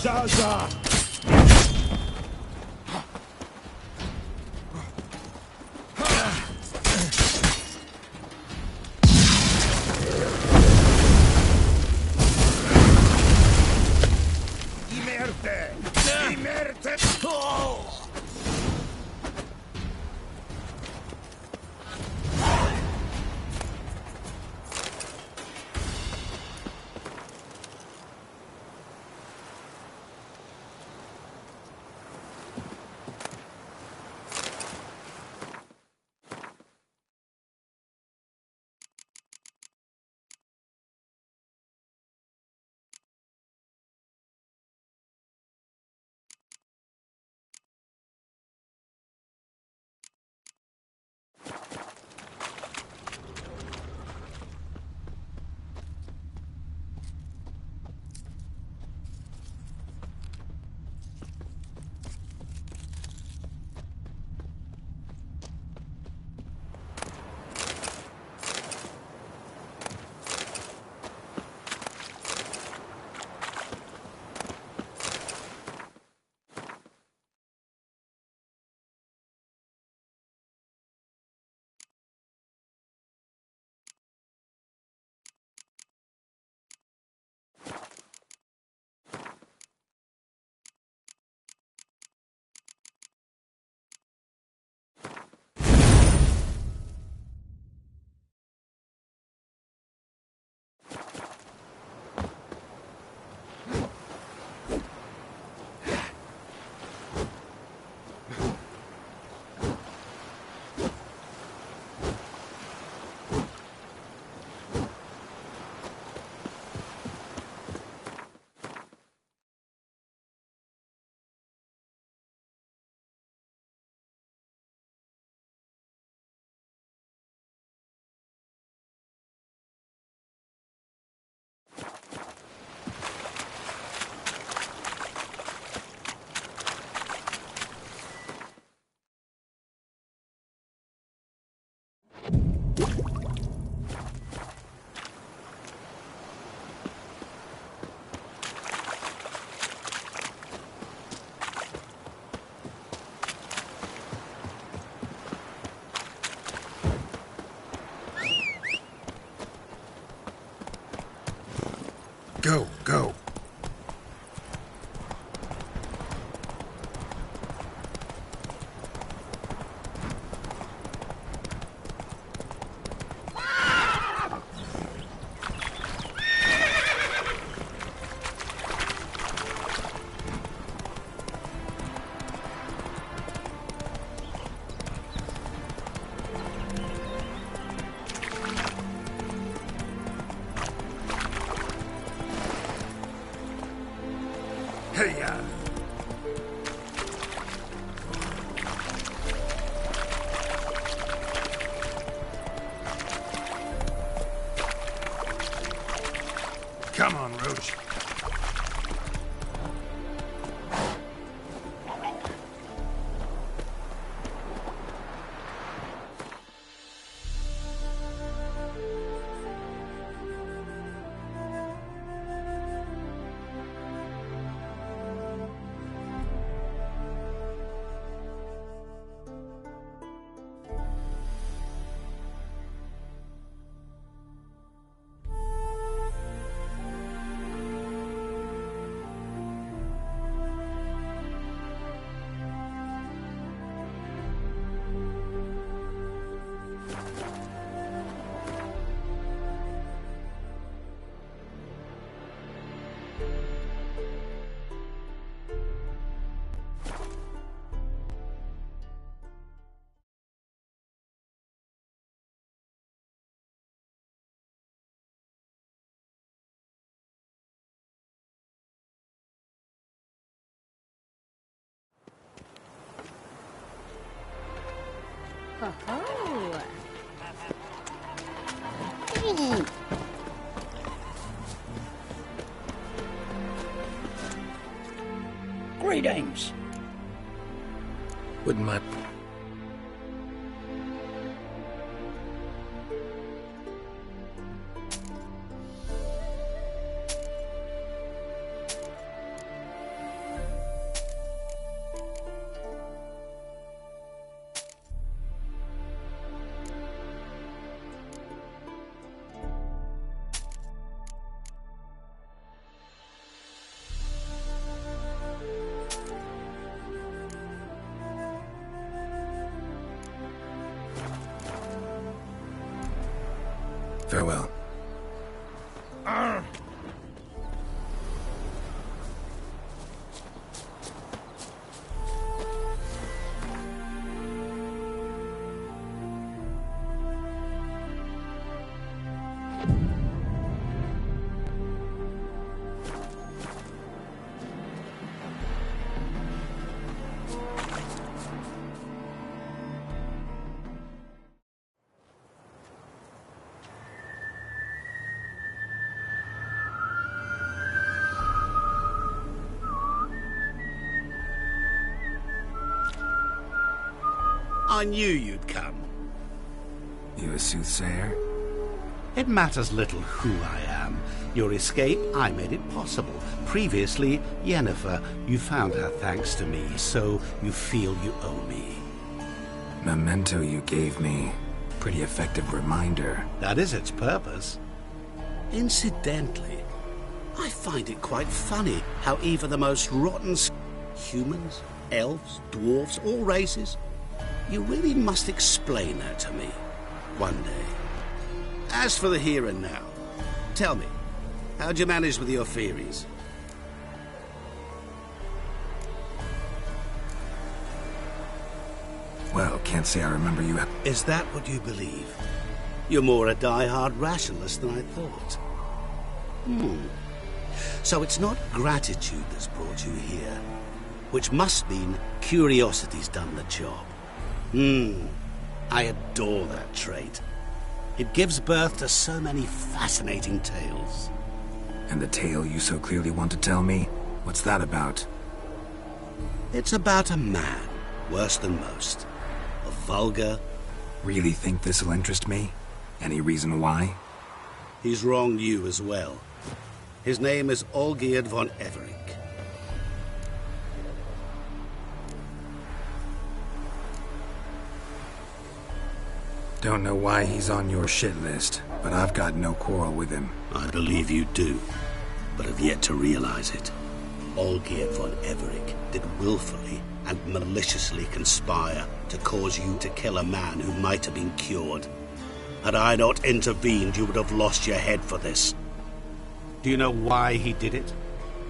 Zaza! Imerte! Imerte! Hey-ya! Come on, Roach. Oh. Greetings. Wouldn't my... Farewell. I knew you'd come. You a soothsayer? It matters little who I am. Your escape, I made it possible. Previously, Yennefer, you found her thanks to me, so you feel you owe me. Memento you gave me. Pretty effective reminder. That is its purpose. Incidentally, I find it quite funny how even the most rotten humans, elves, dwarves, all races, you really must explain that to me one day. As for the here and now, tell me, how'd you manage with your theories? Well, can't say I remember you... Is that what you believe? You're more a die-hard rationalist than I thought. So it's not gratitude that's brought you here, which must mean curiosity's done the job. I adore that trait. It gives birth to so many fascinating tales. And the tale you so clearly want to tell me? What's that about? It's about a man, worse than most. A vulgar... Really think this'll interest me? Any reason why? He's wronged you as well. His name is Olgierd von Everec. Don't know why he's on your shit list, but I've got no quarrel with him. I believe you do, but have yet to realize it. Olgierd von Everec did willfully and maliciously conspire to cause you to kill a man who might have been cured. Had I not intervened, you would have lost your head for this. Do you know why he did it?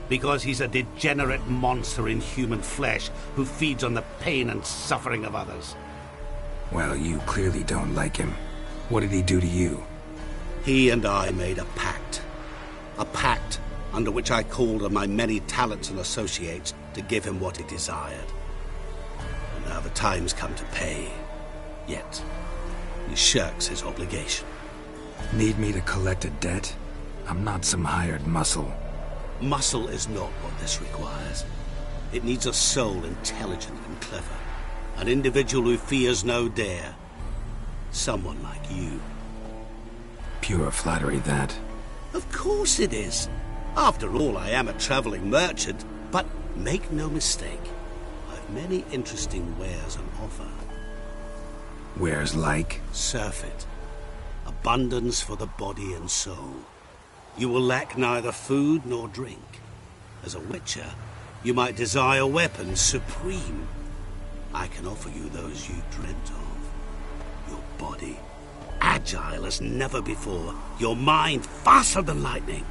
Because he's a degenerate monster in human flesh who feeds on the pain and suffering of others. Well, you clearly don't like him. What did he do to you? He and I made a pact. A pact under which I called on my many talents and associates to give him what he desired. And now the time's come to pay. Yet, he shirks his obligation. Need me to collect a debt? I'm not some hired muscle. Muscle is not what this requires. It needs a soul intelligent and clever. An individual who fears no dare. Someone like you. Pure flattery, that. Of course it is. After all, I am a traveling merchant. But make no mistake, I've many interesting wares on offer. Wares like? Surfeit. Abundance for the body and soul. You will lack neither food nor drink. As a witcher, you might desire weapons supreme. I can offer you those you dreamt of. Your body, agile as never before. Your mind, faster than lightning.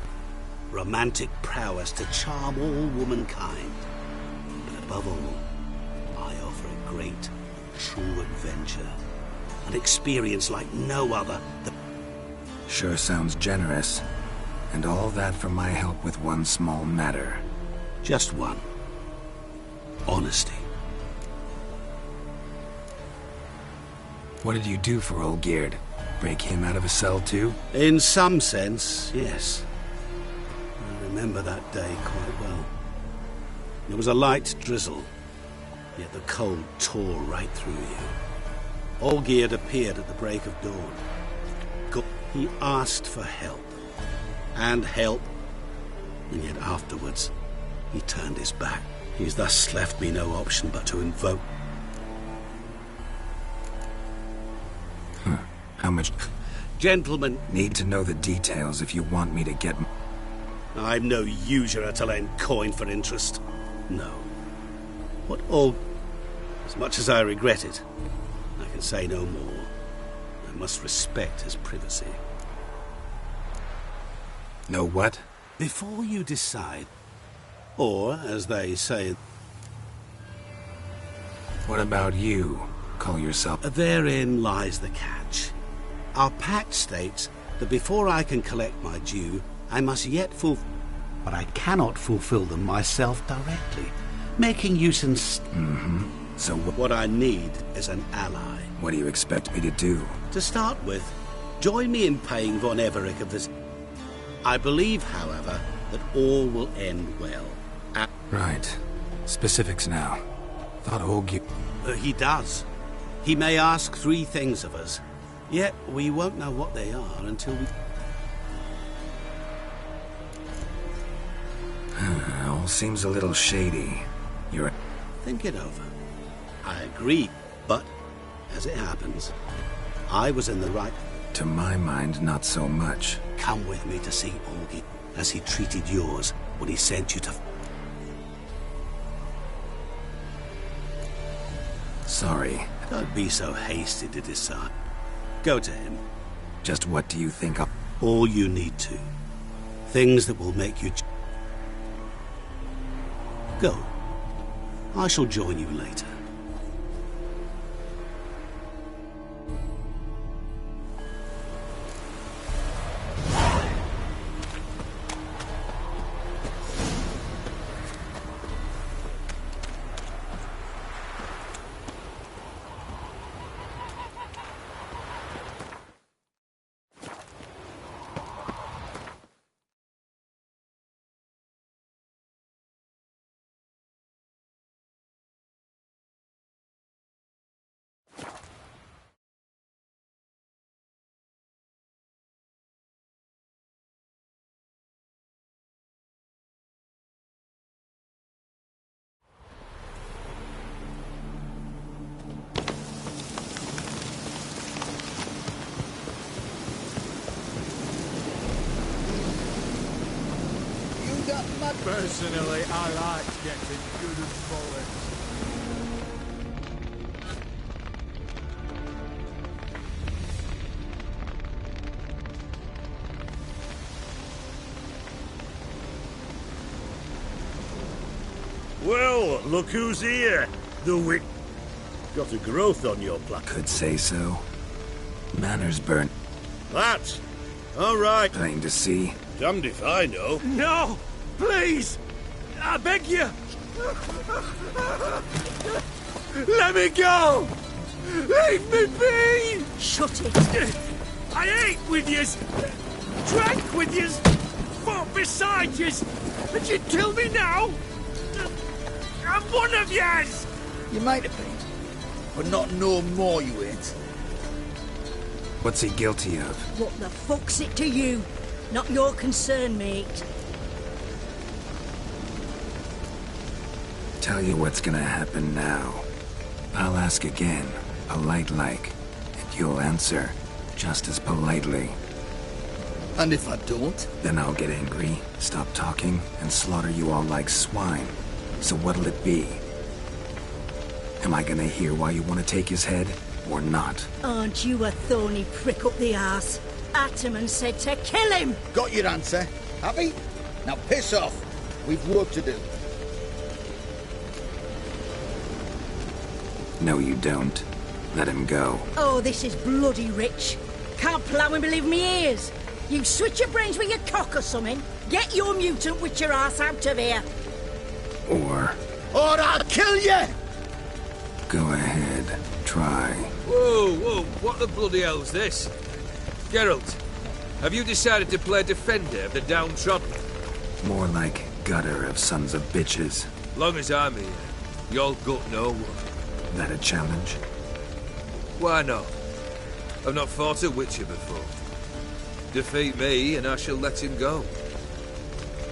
Romantic prowess to charm all womankind. But above all, I offer a great, true adventure. An experience like no other. Sure sounds generous. And all that for my help with one small matter. Just one. Honesty. What did you do for Olgierd? Break him out of a cell too? In some sense, yes. I remember that day quite well. There was a light drizzle, yet the cold tore right through you. Olgierd appeared at the break of dawn. He asked for help. And help. And yet afterwards, he turned his back. He's thus left me no option but to invoke. How much? Gentlemen. Need to know the details if you want me to get... I'm no usurer to lend coin for interest. No. What all... As much as I regret it, I can say no more. I must respect his privacy. Know what? Before you decide, or, as they say... What about you? Call yourself... Therein lies the catch. Our pact states that before I can collect my due, I must yet fulfill... But I cannot fulfill them myself directly, making use So what I need is an ally. What do you expect me to do? To start with, join me in paying Von Everec a visit. I believe, however, that all will end well. Right. Specifics now. Thought Olgierd... He does. He may ask 3 things of us, yet we won't know what they are until we... All seems a little shady. You're... Think it over. I agree, but, as it happens, I was in the right... To my mind, not so much. Come with me to see Olgierd, as he treated yours when he sent you to... Sorry. Don't be so hasty to decide. Go to him. Just what do you think of... All you need to. Things that will make you... Go. I shall join you later. Personally, I like getting good and polished. Well, look who's here. The wit. Got a growth on your plaque. Could say so. Manners burnt. That. All right. Plain to see. Damned if I know. No! Please! I beg you! Let me go! Leave me be! Shut it! I ate with yous! Drank with yous! Fought beside yous! And you kill me now? I'm one of yous! You might have been, but not no more you ain't. What's he guilty of? What the fuck's it to you? Not your concern, mate. Tell you what's gonna happen now. I'll ask again, polite like, and you'll answer just as politely. And if I don't? Then I'll get angry, stop talking, and slaughter you all like swine. So what'll it be? Am I gonna hear why you want to take his head, or not? Aren't you a thorny prick up the arse? Ataman said to kill him! Got your answer. Happy? Now piss off. We've work to do. No, you don't. Let him go. Oh, this is bloody rich. Can't plough and believe me ears. You switch your brains with your cock or something. Get your mutant with your ass out of here. Or I'll kill you! go ahead, try. Whoa, what the bloody hell's this? Geralt, have you decided to play defender of the downtrodden? More like gutter of sons of bitches. Long as I'm here, you'll gut no one. That a challenge? Why not? I've not fought a Witcher before. Defeat me and I shall let him go.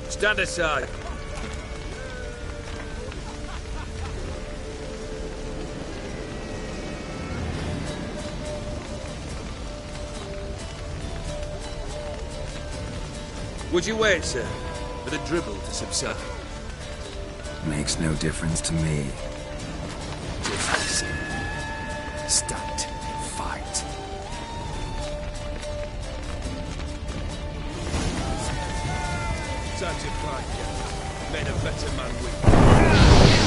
Stand aside. Would you wait, sir, for the dribble to subside? Makes no difference to me. Just listen. Stand. Fight. Time to fight, yeah. Made a better man with.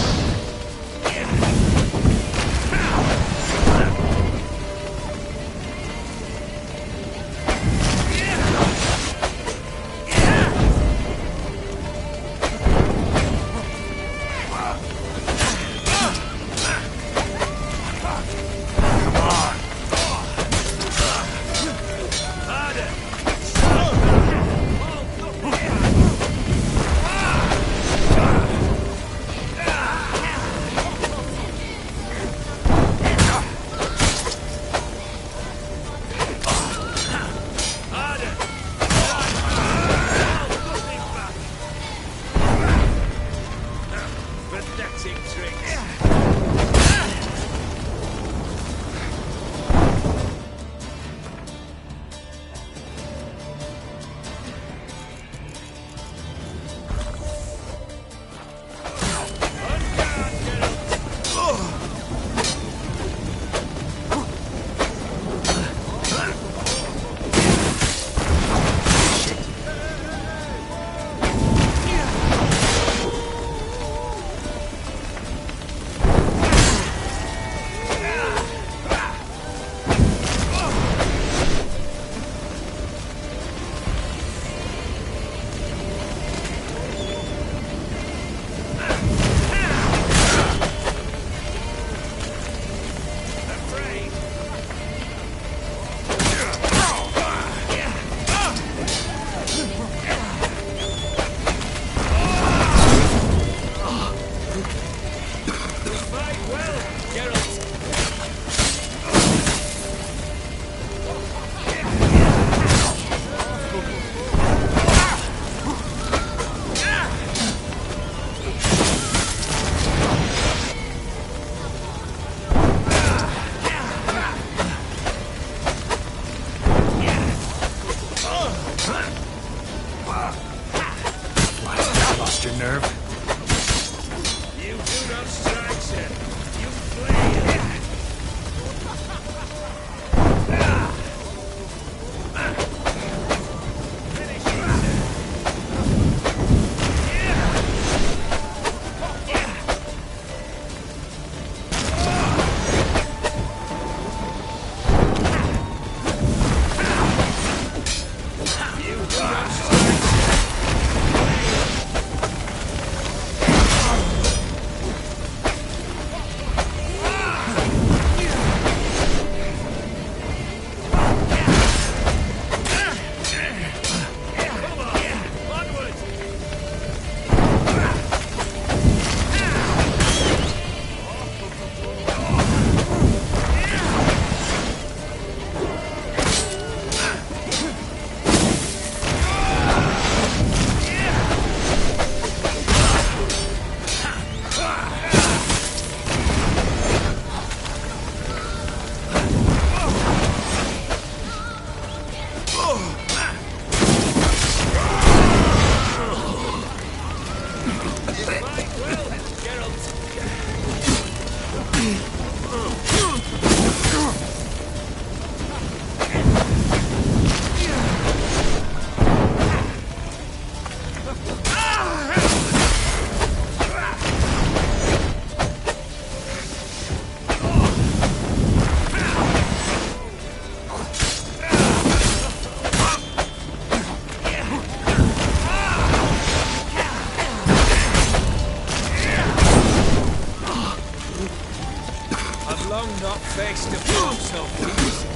I've long not faced a foe so pleased.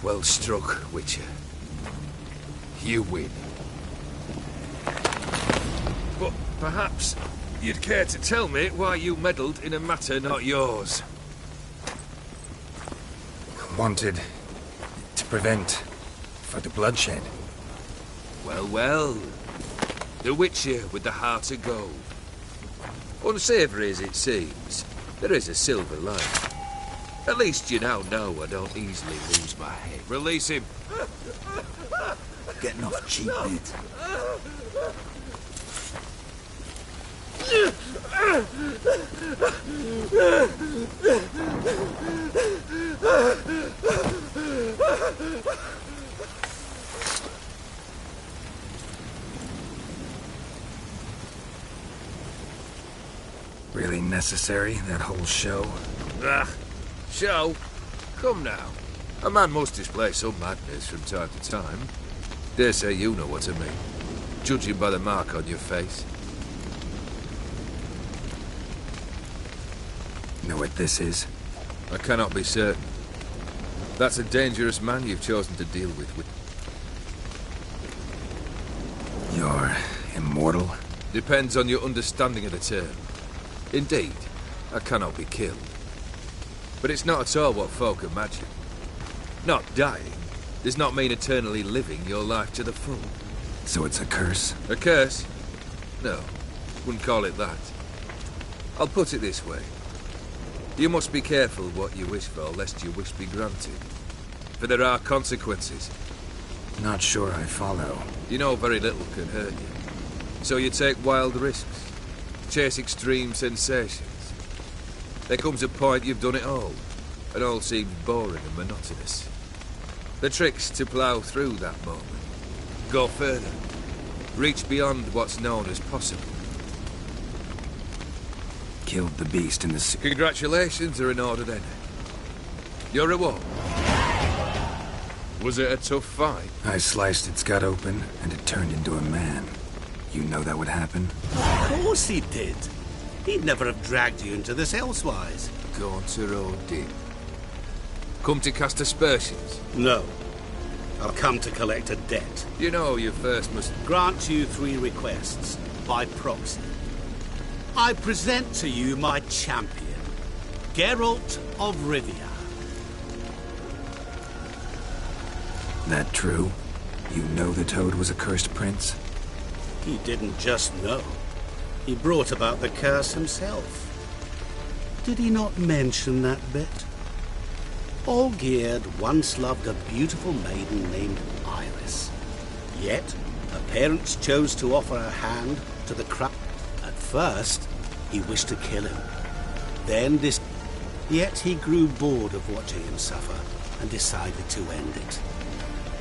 Well struck, Witcher. You win. But perhaps you'd care to tell me why you meddled in a matter not yours. Wanted to prevent further bloodshed. Well, well. The Witcher with the heart of gold. Unsavoury as it seems, there is a silver lining. At least you now know I don't easily lose my head. Release him. Getting off cheap, mate. Really necessary, that whole show? Ah, show? Come now. A man must display some madness from time to time. Dare say you know what I mean, judging by the mark on your face. Know what this is? I cannot be certain. That's a dangerous man you've chosen to deal with. You're immortal? Depends on your understanding of the term. Indeed, I cannot be killed. But it's not at all what folk imagine. Not dying does not mean eternally living your life to the full. So it's a curse? A curse? No, wouldn't call it that. I'll put it this way. You must be careful what you wish for, lest your wish be granted. For there are consequences. Not sure I follow. You know very little can hurt you. So you take wild risks. Chase extreme sensations. There comes a point you've done it all, and all seems boring and monotonous. The trick's to plough through that moment. Go further. Reach beyond what's known as possible. Killed the beast in the sea. Congratulations are in order then. Your reward. Was it a tough fight? I sliced its gut open, and it turned into a man. You know that would happen? Of course he did. He'd never have dragged you into this elsewise. Gaunter Odin. Come to cast aspersions? No. I'll come to collect a debt. You know you first must... Grant you 3 requests, by proxy. I present to you my champion, Geralt of Rivia. That true? You know the Toad was a cursed prince? He didn't just know. He brought about the curse himself. Did he not mention that bit? Olgierd once loved a beautiful maiden named Iris. Yet, her parents chose to offer her hand to the At first, he wished to kill him. Then Yet he grew bored of watching him suffer and decided to end it.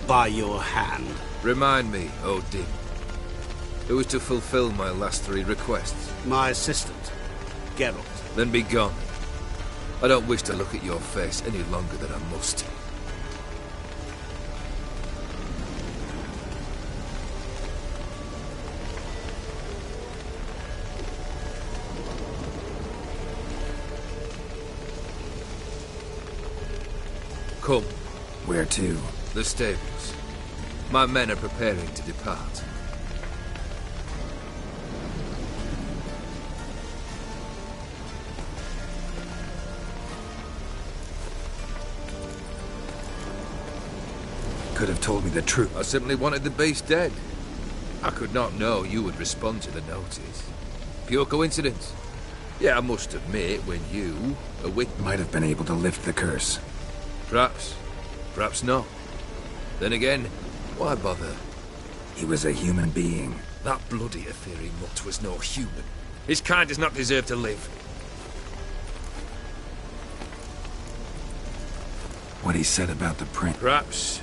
By your hand. Remind me, Odin. Who was to fulfill my last 3 requests? My assistant, Geralt. Then be gone. I don't wish to look at your face any longer than I must. Come. Where to? The stables. My men are preparing to depart. Could have told me the truth. I simply wanted the beast dead. I could not know you would respond to the notice. Pure coincidence. Yeah, I must admit, when you, a witness... Might have been able to lift the curse. Perhaps. Perhaps not. Then again, why bother? He was a human being. That bloody Aetheri mutt was no human. His kind does not deserve to live. What he said about the prince. Perhaps.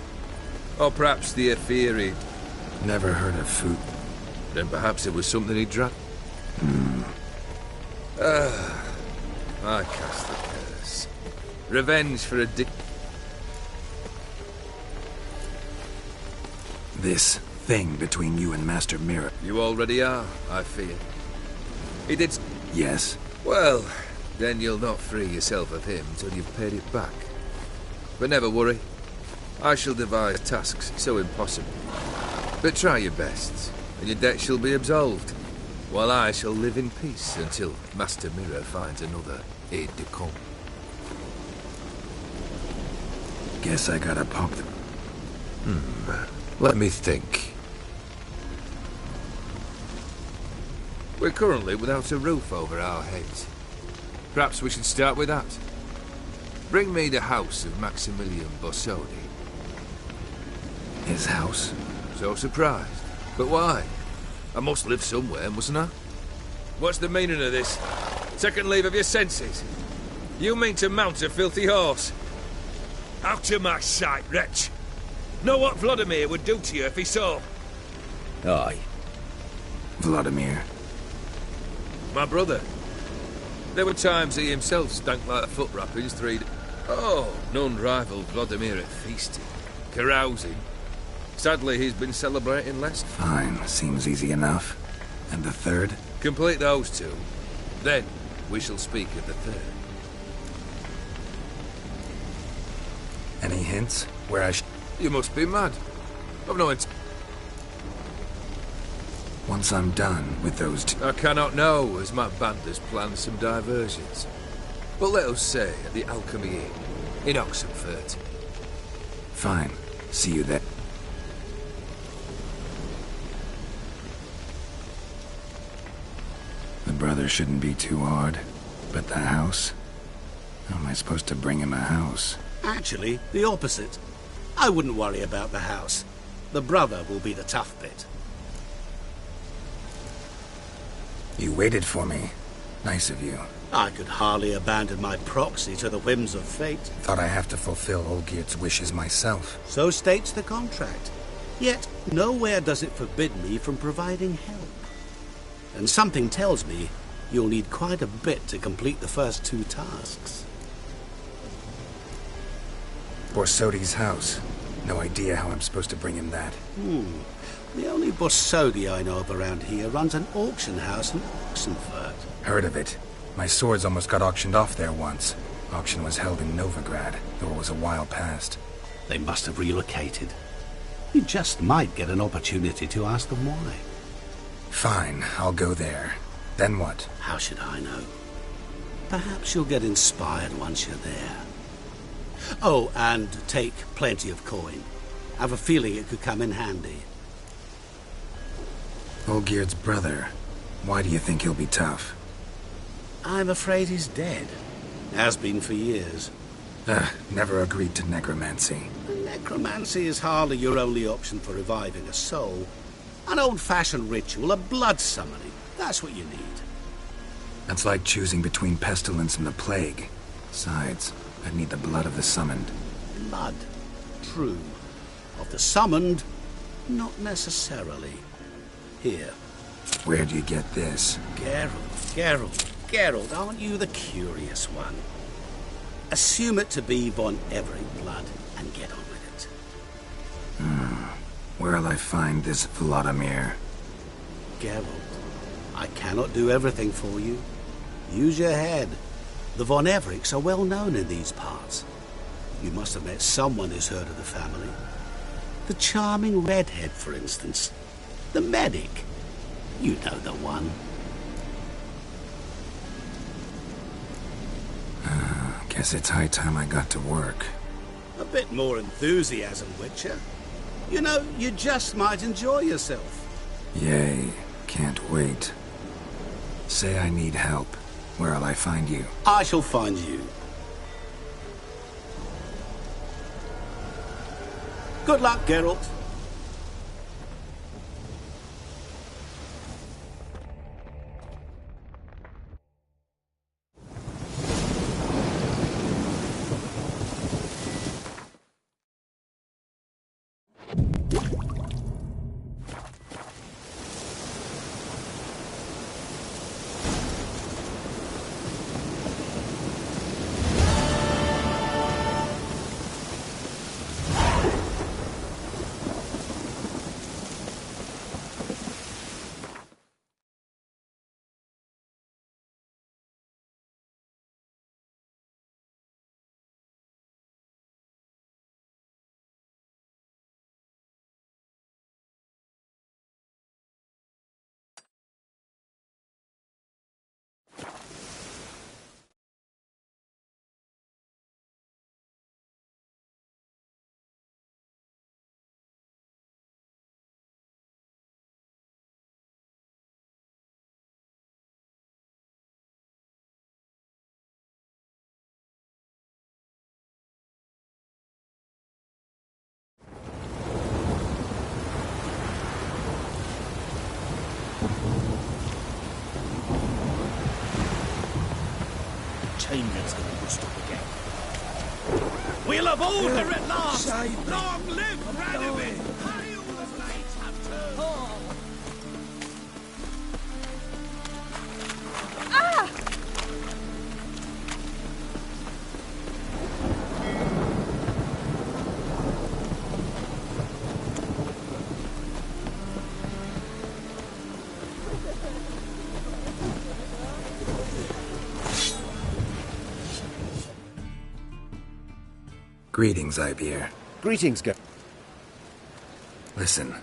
Or perhaps the Aetheri. Never heard of food. Then perhaps it was something he drank. I cast the curse. Revenge for a dick. this thing between you and Master Mirror. You already are, I fear. He did... Yes? Well, then you'll not free yourself of him till you've paid it back. But never worry. I shall devise tasks so impossible. But try your best, and your debt shall be absolved, while I shall live in peace until Master Mirror finds another aide-de-camp. Guess I gotta pop the... Let me think. We're currently without a roof over our heads. Perhaps we should start with that. Bring me the house of Maximilian Borsodi. His house? So surprised. But why? I must live somewhere, mustn't I? What's the meaning of this? Second leave of your senses? You mean to mount a filthy horse? Out of my sight, wretch! Know what Vladimir would do to you if he saw? Aye. Vladimir. My brother. There were times he himself stank like foot wrappings 3 days. Oh, none rivaled Vladimir at feasting, carousing. Sadly, he's been celebrating less. Fine, seems easy enough. And the third? Complete those 2. Then, we shall speak of the third. Any hints? Where I You must be mad. I've no int... Once I'm done with those 2... I cannot know, as my band has planned some diversions. But let us say at the Alchemy Inn, in Oxenfurt. Fine. See you there. The brother shouldn't be too hard. But the house? How am I supposed to bring him a house? Actually, the opposite. I wouldn't worry about the house. The brother will be the tough bit. You waited for me. Nice of you. I could hardly abandon my proxy to the whims of fate. Thought I have to fulfill Olgierd's wishes myself. So states the contract. Yet, nowhere does it forbid me from providing help. And something tells me you'll need quite a bit to complete the first 2 tasks. Borsodi's house. No idea how I'm supposed to bring him that. The only Borsodi I know of around here runs an auction house in Oxenfurt. Heard of it. My swords almost got auctioned off there once. Auction was held in Novigrad, though it was a while past. They must have relocated. You just might get an opportunity to ask them why. Fine, I'll go there. Then what? How should I know? Perhaps you'll get inspired once you're there. Oh, and take plenty of coin. I have a feeling it could come in handy. Olgierd's brother. Why do you think he'll be tough? I'm afraid he's dead. Has been for years. Never agreed to necromancy. Necromancy is hardly your only option for reviving a soul. An old-fashioned ritual, a blood summoning. That's what you need. That's like choosing between pestilence and the plague. Besides, I'd need the blood of the summoned. Blood. True. Of the summoned, not necessarily. Here. Where do you get this? Geralt, aren't you the curious one? Assume it to be von Everett blood and get on with it. Where'll I find this Vladimir? Geralt, I cannot do everything for you. Use your head. The von Evericks are well known in these parts. You must have met someone who's heard of the family. The charming redhead, for instance. The medic. You know the one. Guess it's high time I got to work. A bit more enthusiasm, Witcher. You know, you just might enjoy yourself. Yay. Can't wait. Say I need help. Where'll I find you? I shall find you. Good luck, Geralt. Entertainment's gonna bust up again. We'll have order at last! Long live Radomir! Hail the blades have turned! Ah! Greetings, Ibeer. Greetings, Listen,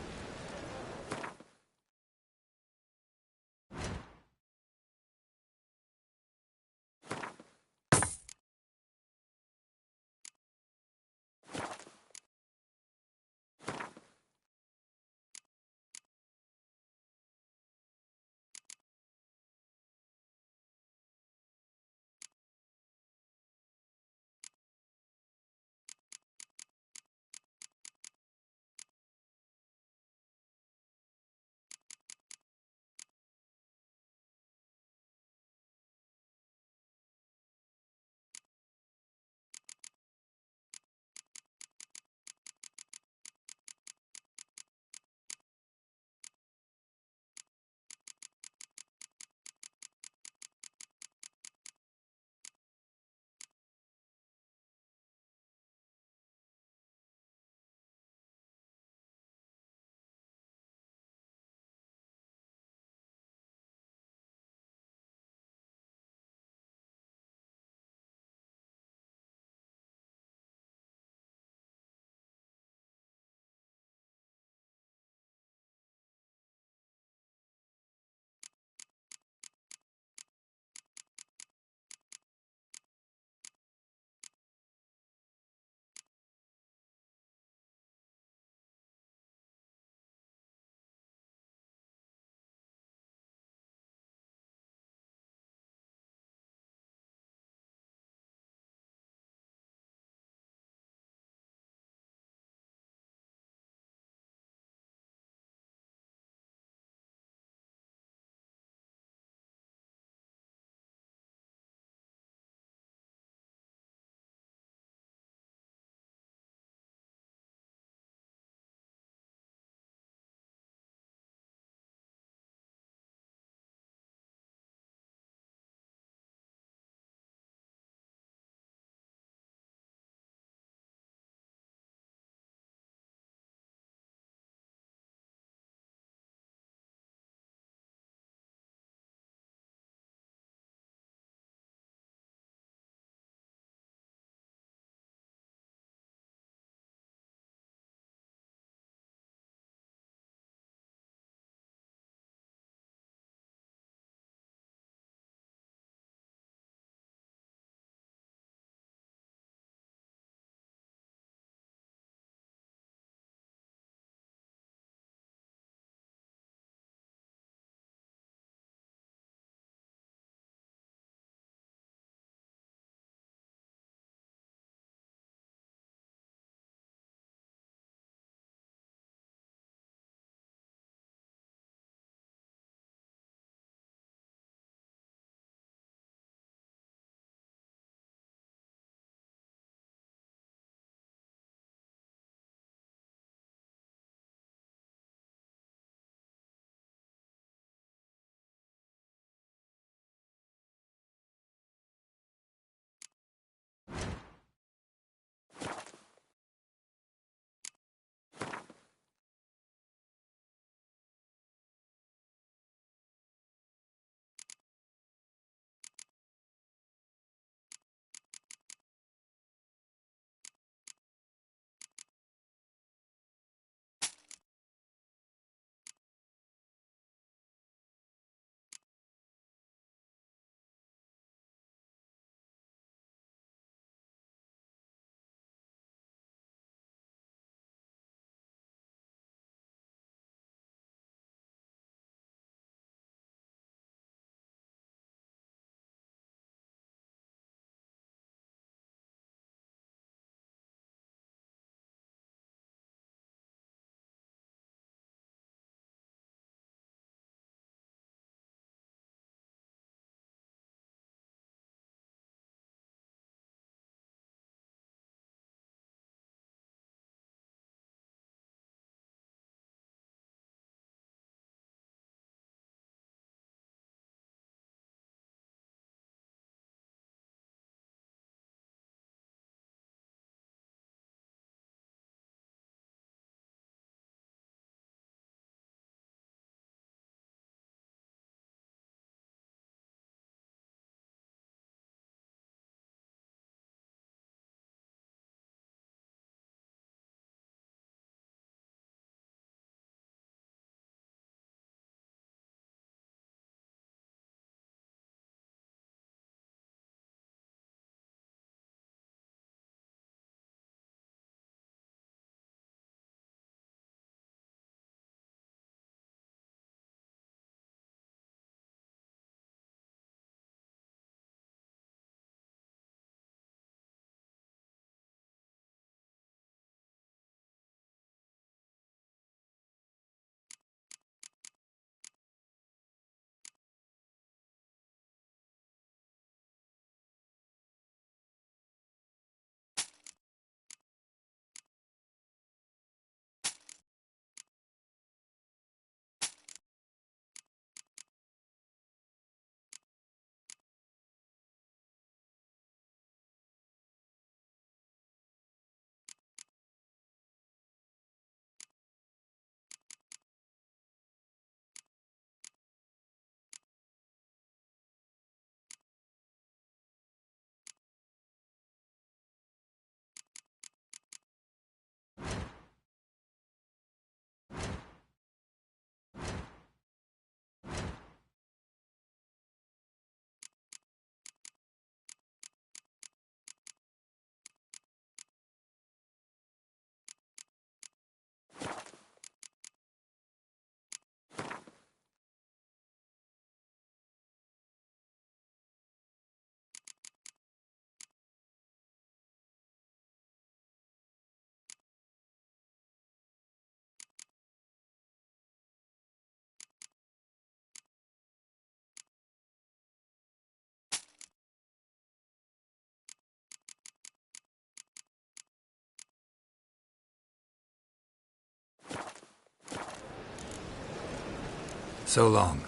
So long.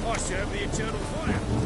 I serve the eternal fire.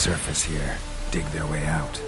surface here, dig their way out.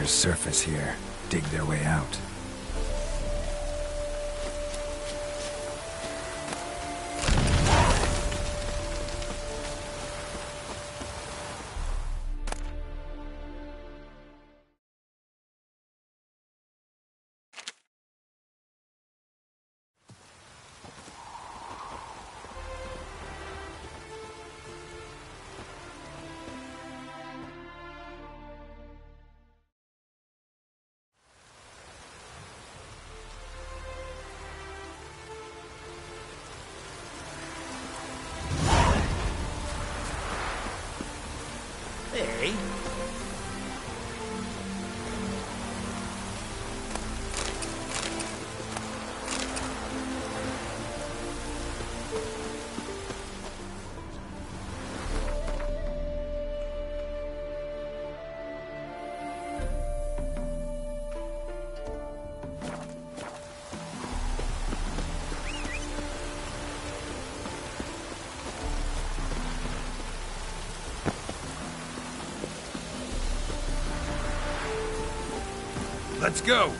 Surface here, dig their way out. Let's go!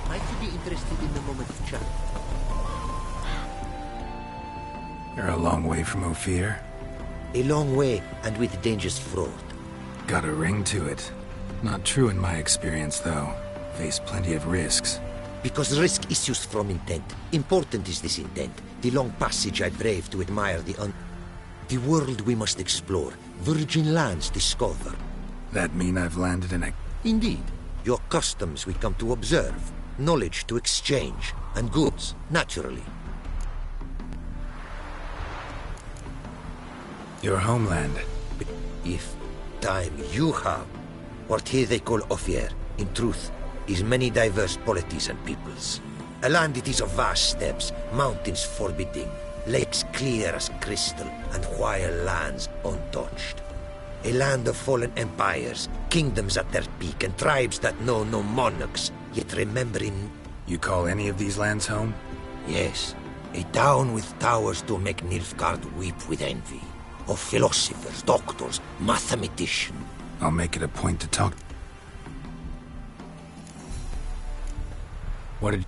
Might you be interested in the moment of chat? You're a long way from Ophir. A long way, and with dangers fraught. Got a ring to it. Not true in my experience, though. Face plenty of risks. Because risk issues from intent. Important is this intent. The long passage I brave to admire the world we must explore. Virgin lands discover. That mean I've landed in a... Indeed. Your customs we come to observe. Knowledge to exchange. And goods, naturally. Your homeland. If time you have, what here they call Ophir, in truth, is many diverse polities and peoples. A land it is of vast steppes, mountains forbidding, lakes clear as crystal, and wild lands untouched. A land of fallen empires, kingdoms at their peak, and tribes that know no monarchs, yet remembering... You call any of these lands home? Yes. A town with towers to make Nilfgaard weep with envy. Of philosophers, doctors, mathematicians. I'll make it a point to talk... What did...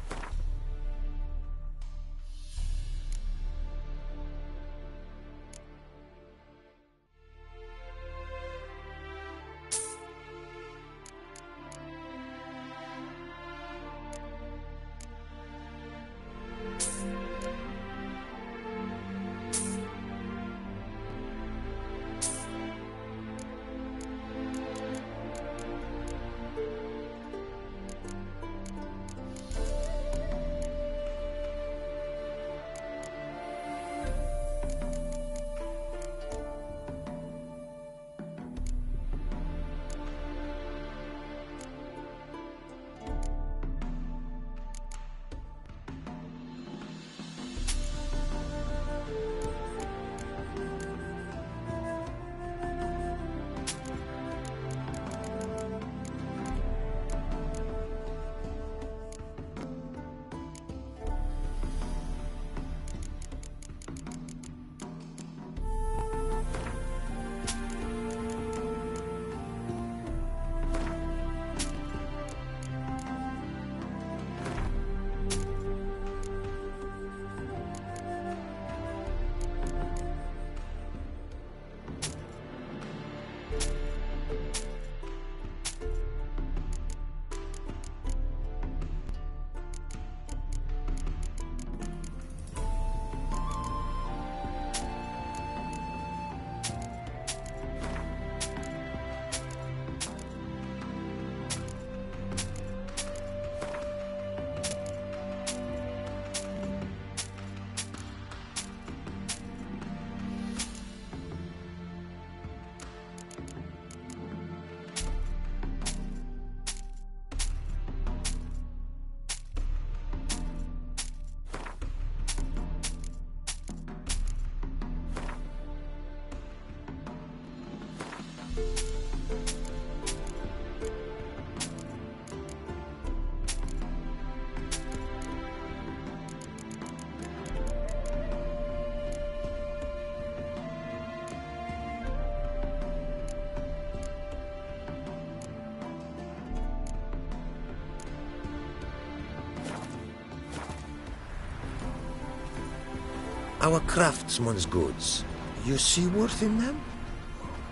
Our craftsman's goods. You see worth in them?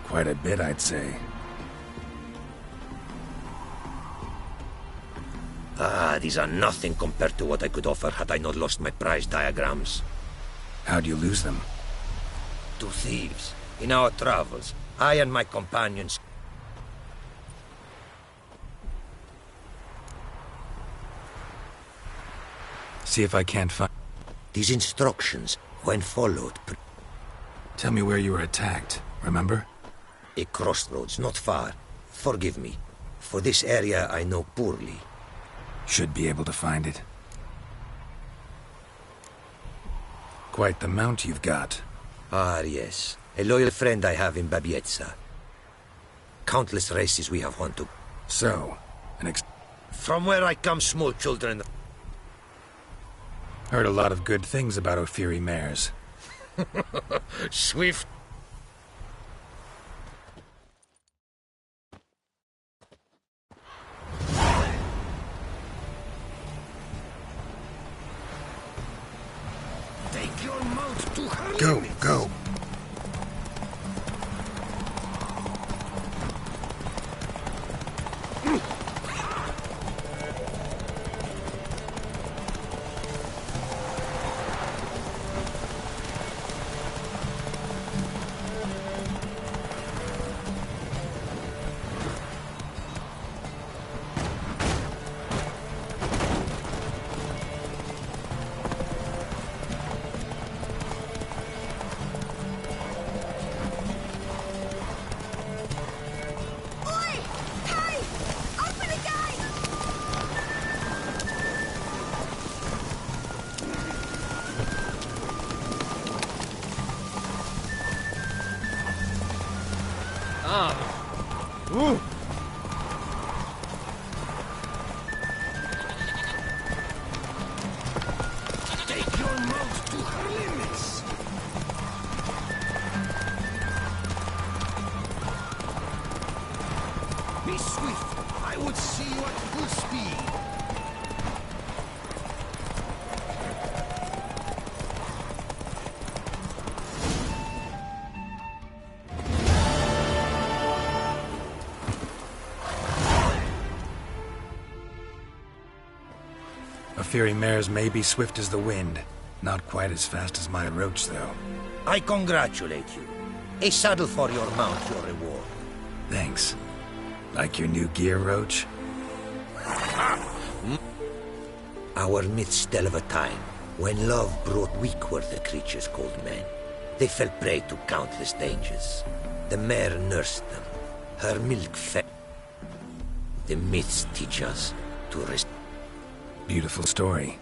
Quite a bit, I'd say. These are nothing compared to what I could offer had I not lost my prize diagrams. How'd you lose them? To thieves. In our travels, I and my companions... See if I can't find... These instructions, When followed... Tell me where you were attacked, remember? A crossroads, not far. Forgive me. For this area I know poorly. Should be able to find it. Quite the mount you've got. Ah, yes. A loyal friend I have in Babietza. Countless races we have hunted. So, From where I come, small children... Heard a lot of good things about Ophiri mares. Swift. Take your mount to her Go, limits. go. Take your mount to her limits. Be swift. I would see you at full speed. Ophiri mares may be swift as the wind. Not quite as fast as my roach, though. I congratulate you. A saddle for your mount, your reward. Thanks. Like your new gear, Roach? Our midst tell of a time when love brought weak-worded creatures called men. They fell prey to countless dangers. The mare nursed them. Her milk fed. The myths teach us to rest. Beautiful story.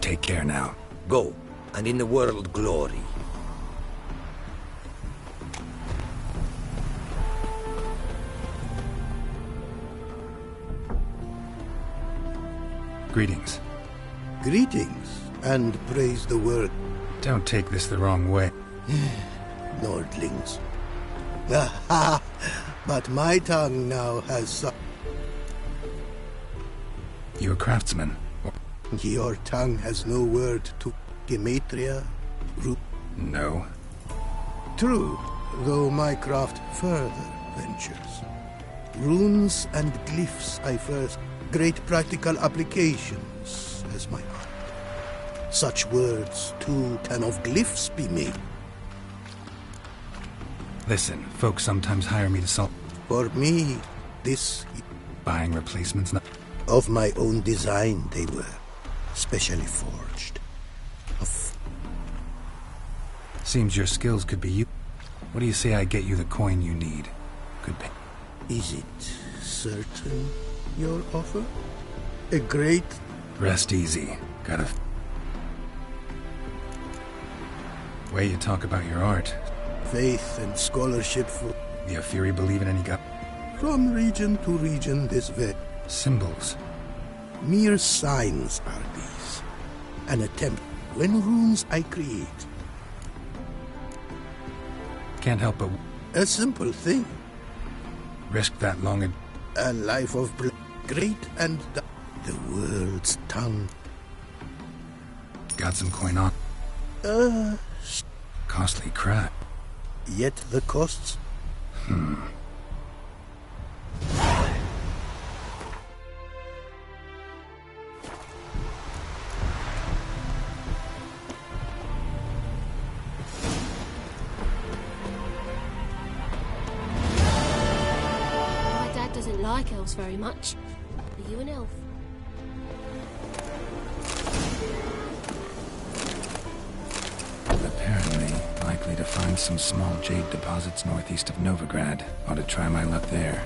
Take care now. Go, and in the world glory. Greetings. Greetings, and praise the word. Don't take this the wrong way. Nordlings. Aha! But my tongue now has some... You a craftsman? Your tongue has no word to Gematria? No. True, though my craft further ventures. Runes and glyphs I first... Great practical applications as my art. Such words, too, can of glyphs be made. Listen, folks sometimes hire me to solve... For me, this... Buying replacements... Of my own design they were, specially forged. Seems your skills could be used. What do you say I get you the coin you need? Could pay. Is it certain, your offer? A great... Rest easy. Gotta... Way you talk about your art. Faith and scholarship for... The Ophiri believe in any god? From region to region this way. Symbols. Mere signs are these. An attempt. When runes I create. Can't help but... A simple thing. Risk that long a life of great and... The world's tongue. Got some coin on? Costly crap. Yet the costs? like elves very much. Are you an elf? Apparently, likely to find some small jade deposits northeast of Novigrad. Ought to try my luck there.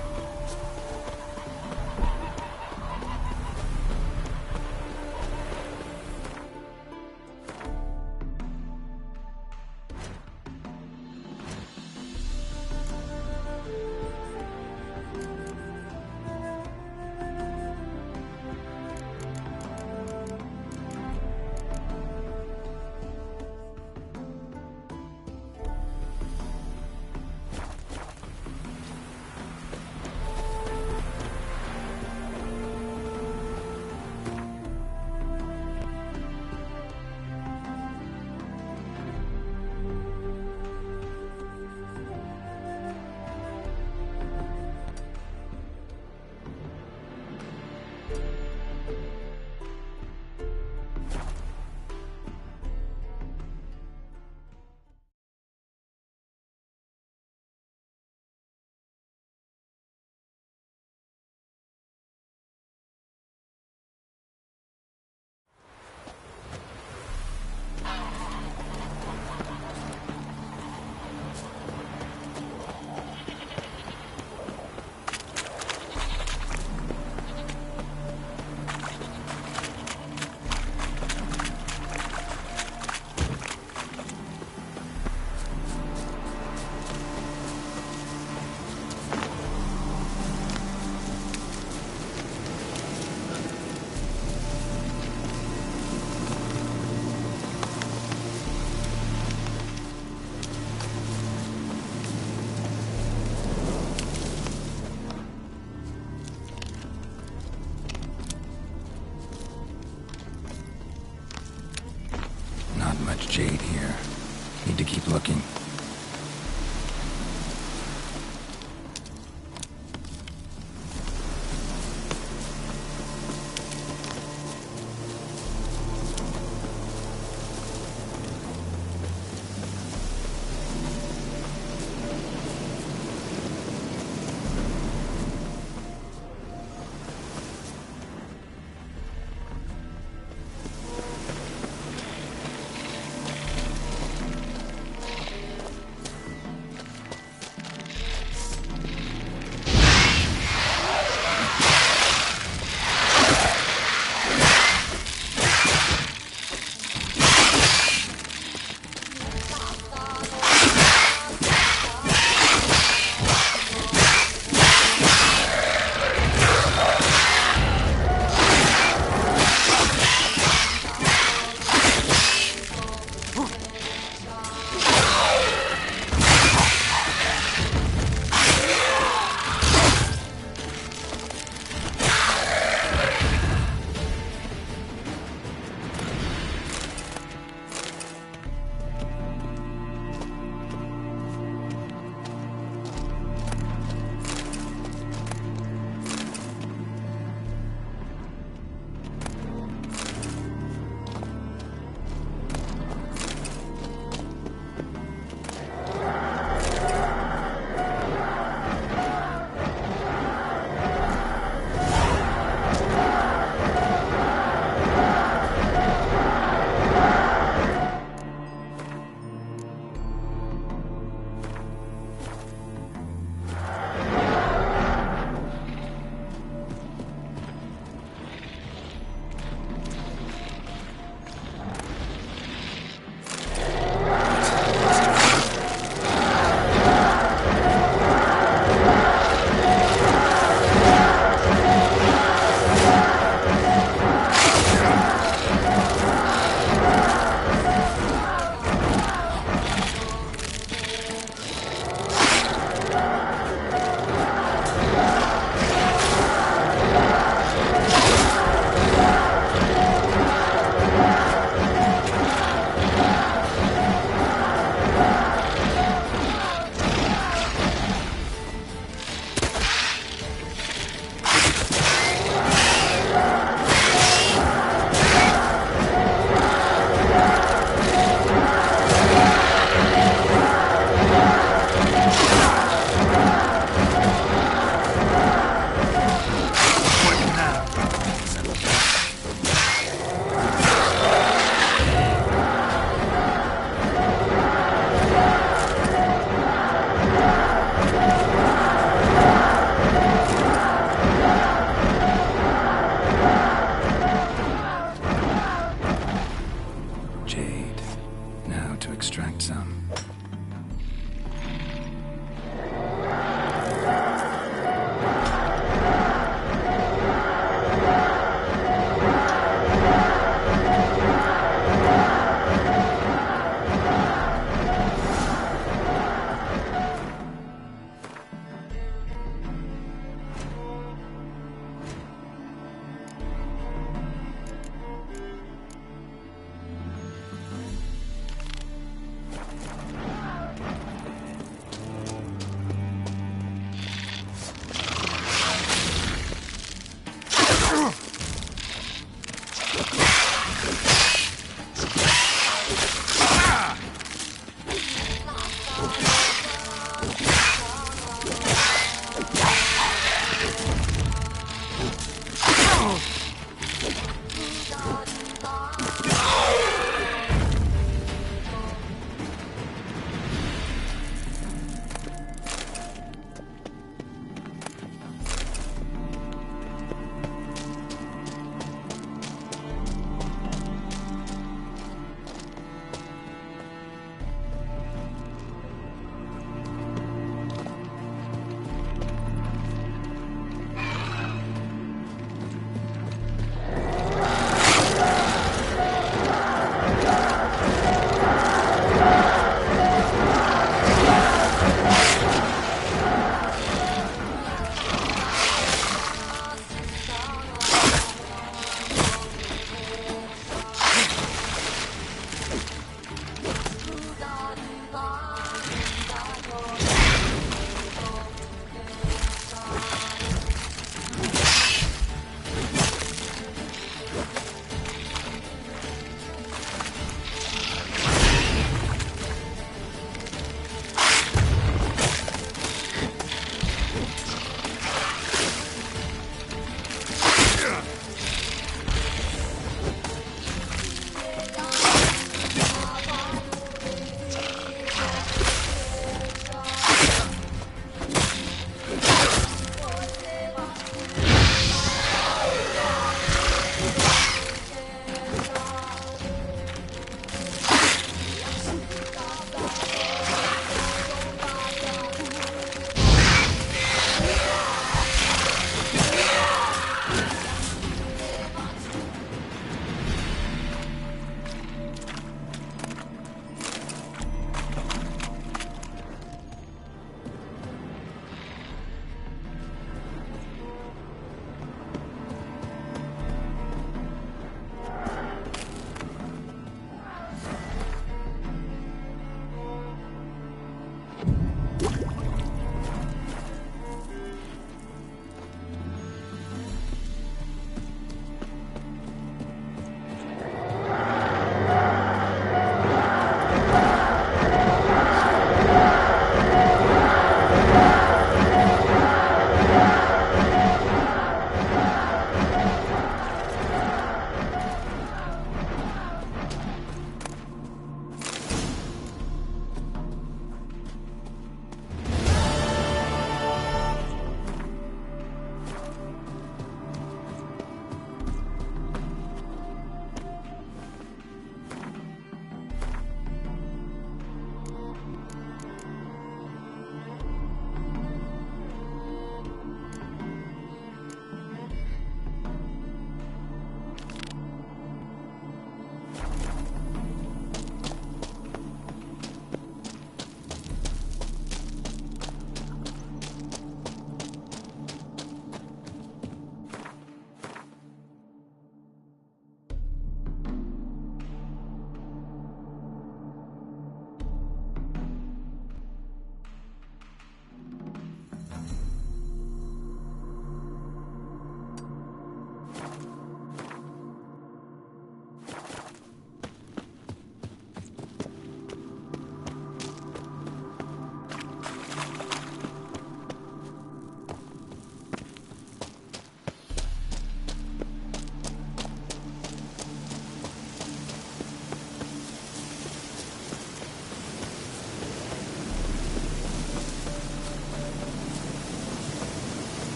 Much jade here. Need to keep looking. to extract some.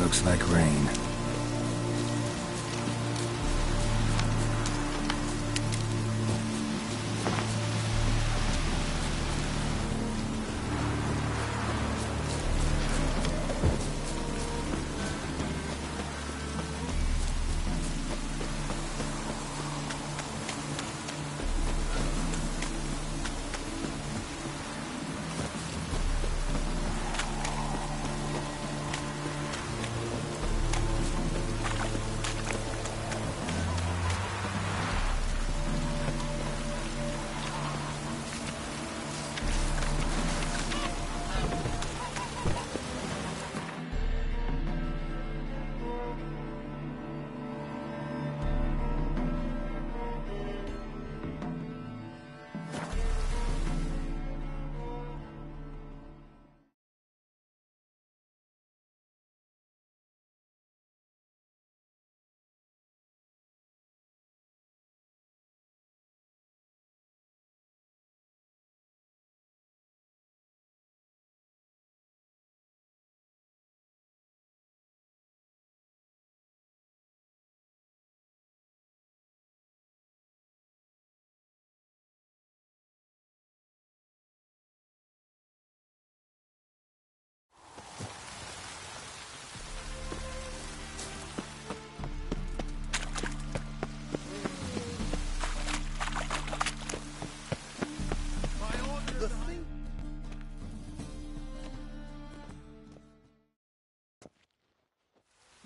Looks like rain.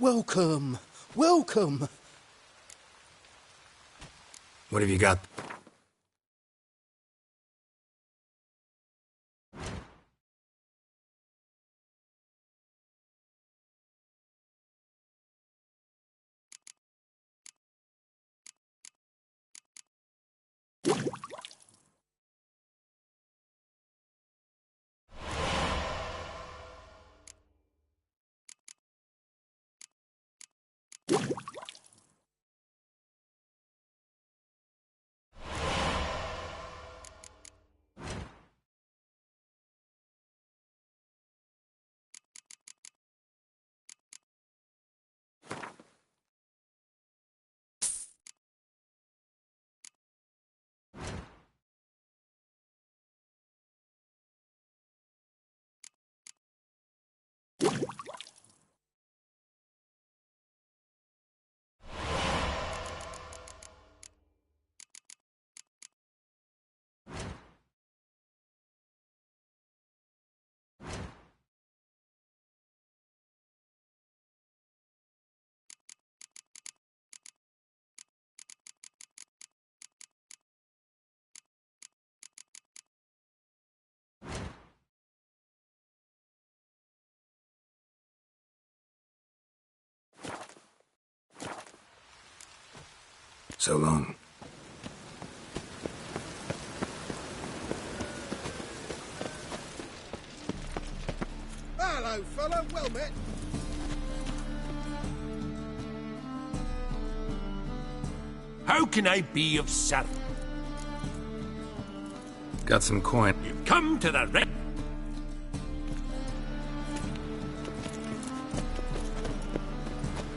Welcome, welcome. What have you got? So long. Hello, fella. Well met. How can I be of service? Got some coin. You've come to the right.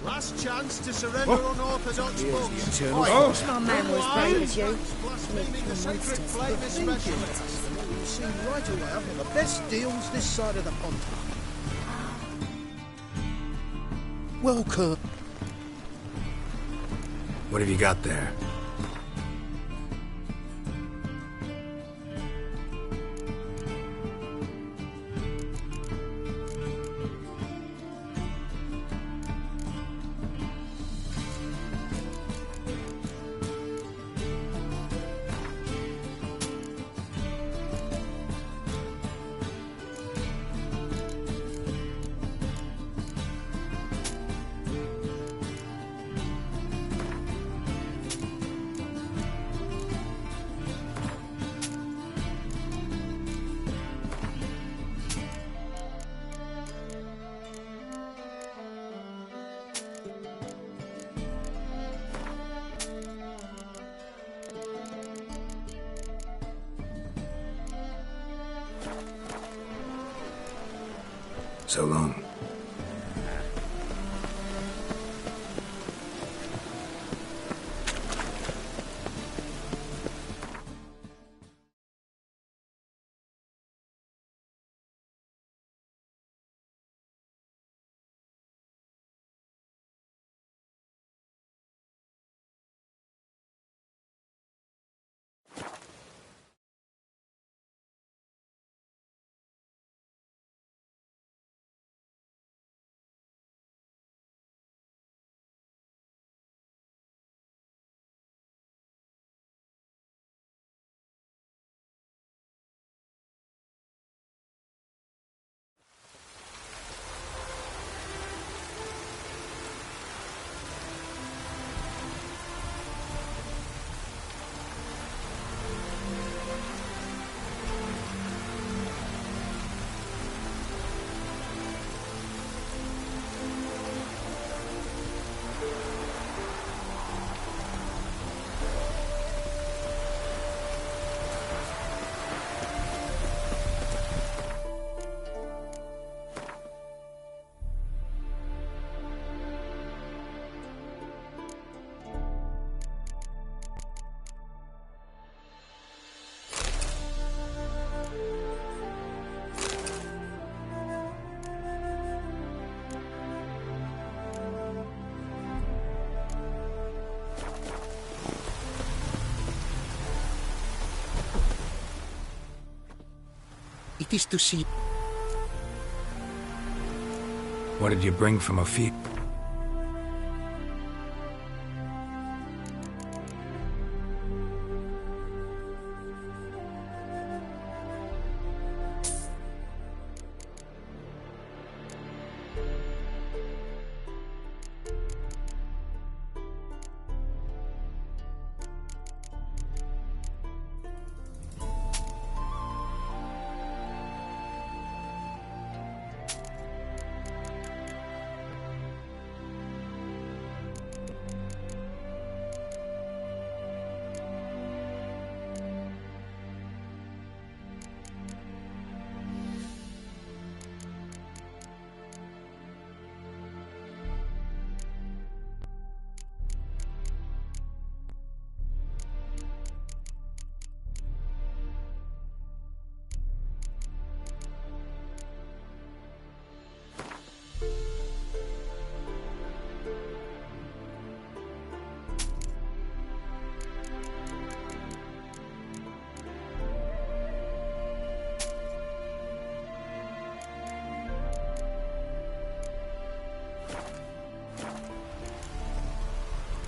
Last chance to surrender unorthodox books. Oh, my man was brave as you. You see, right away, I've got the best deals this side of the pond. Welcome. What have you got there? So long. It is to see... What did you bring from Ophir?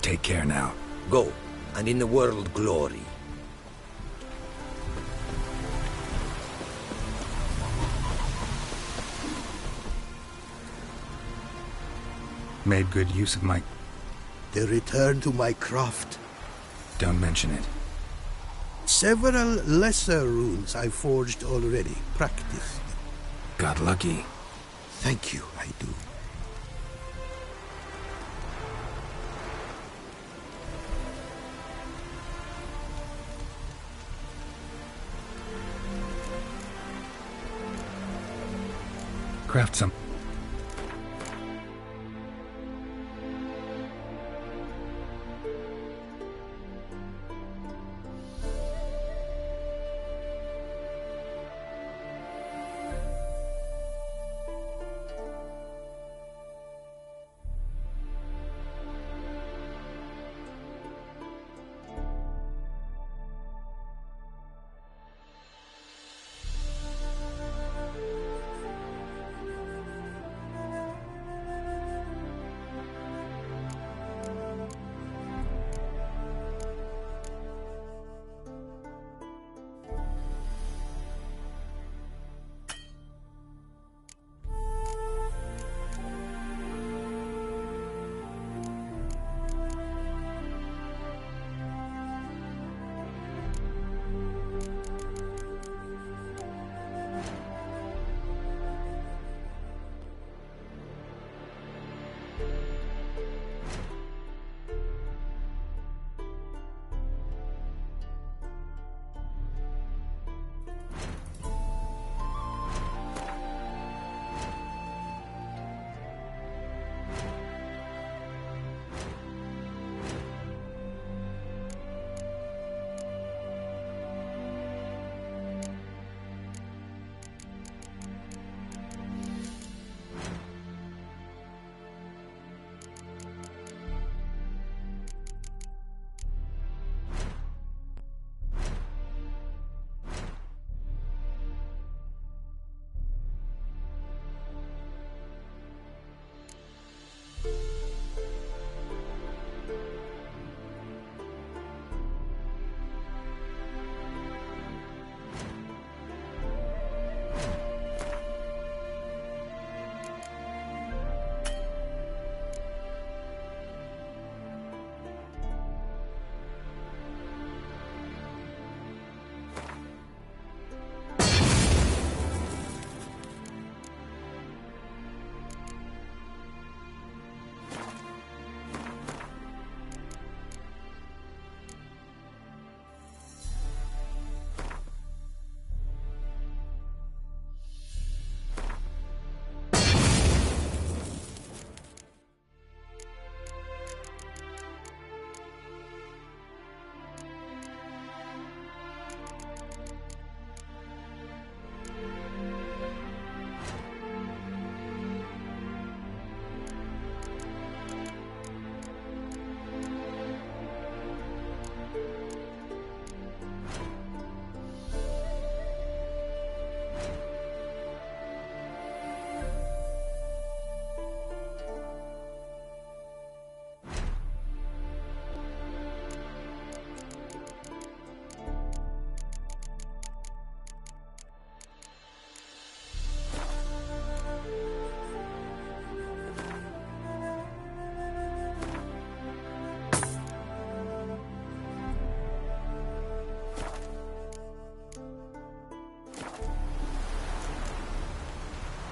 Take care now. Go, and in the world glory. Made good use of my... The return to my craft. Don't mention it. Several lesser runes I forged already, practiced. Got lucky. Thank you, I do. Craft some...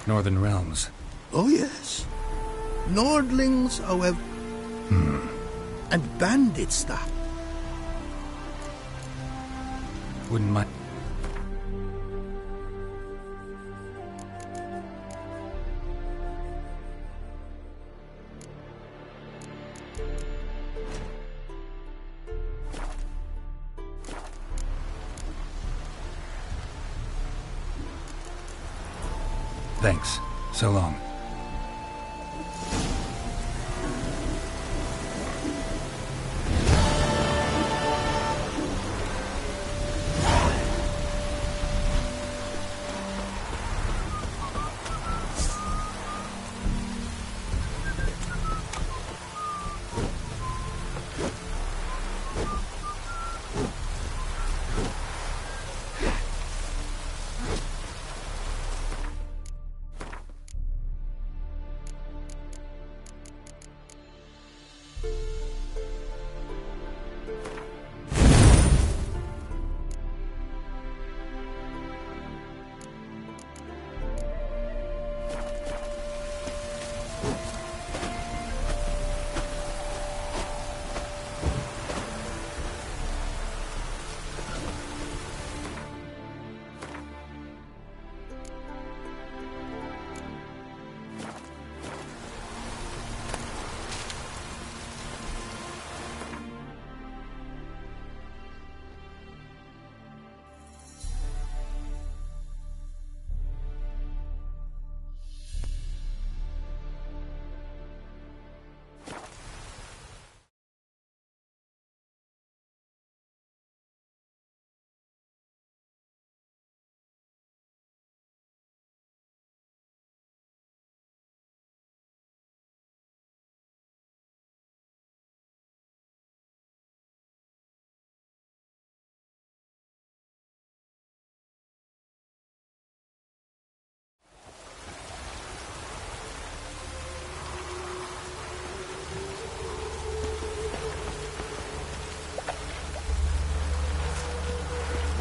Northern Realms. Oh, yes. Nordlings, however. And bandits, that. Wouldn't mind. Thanks. So long.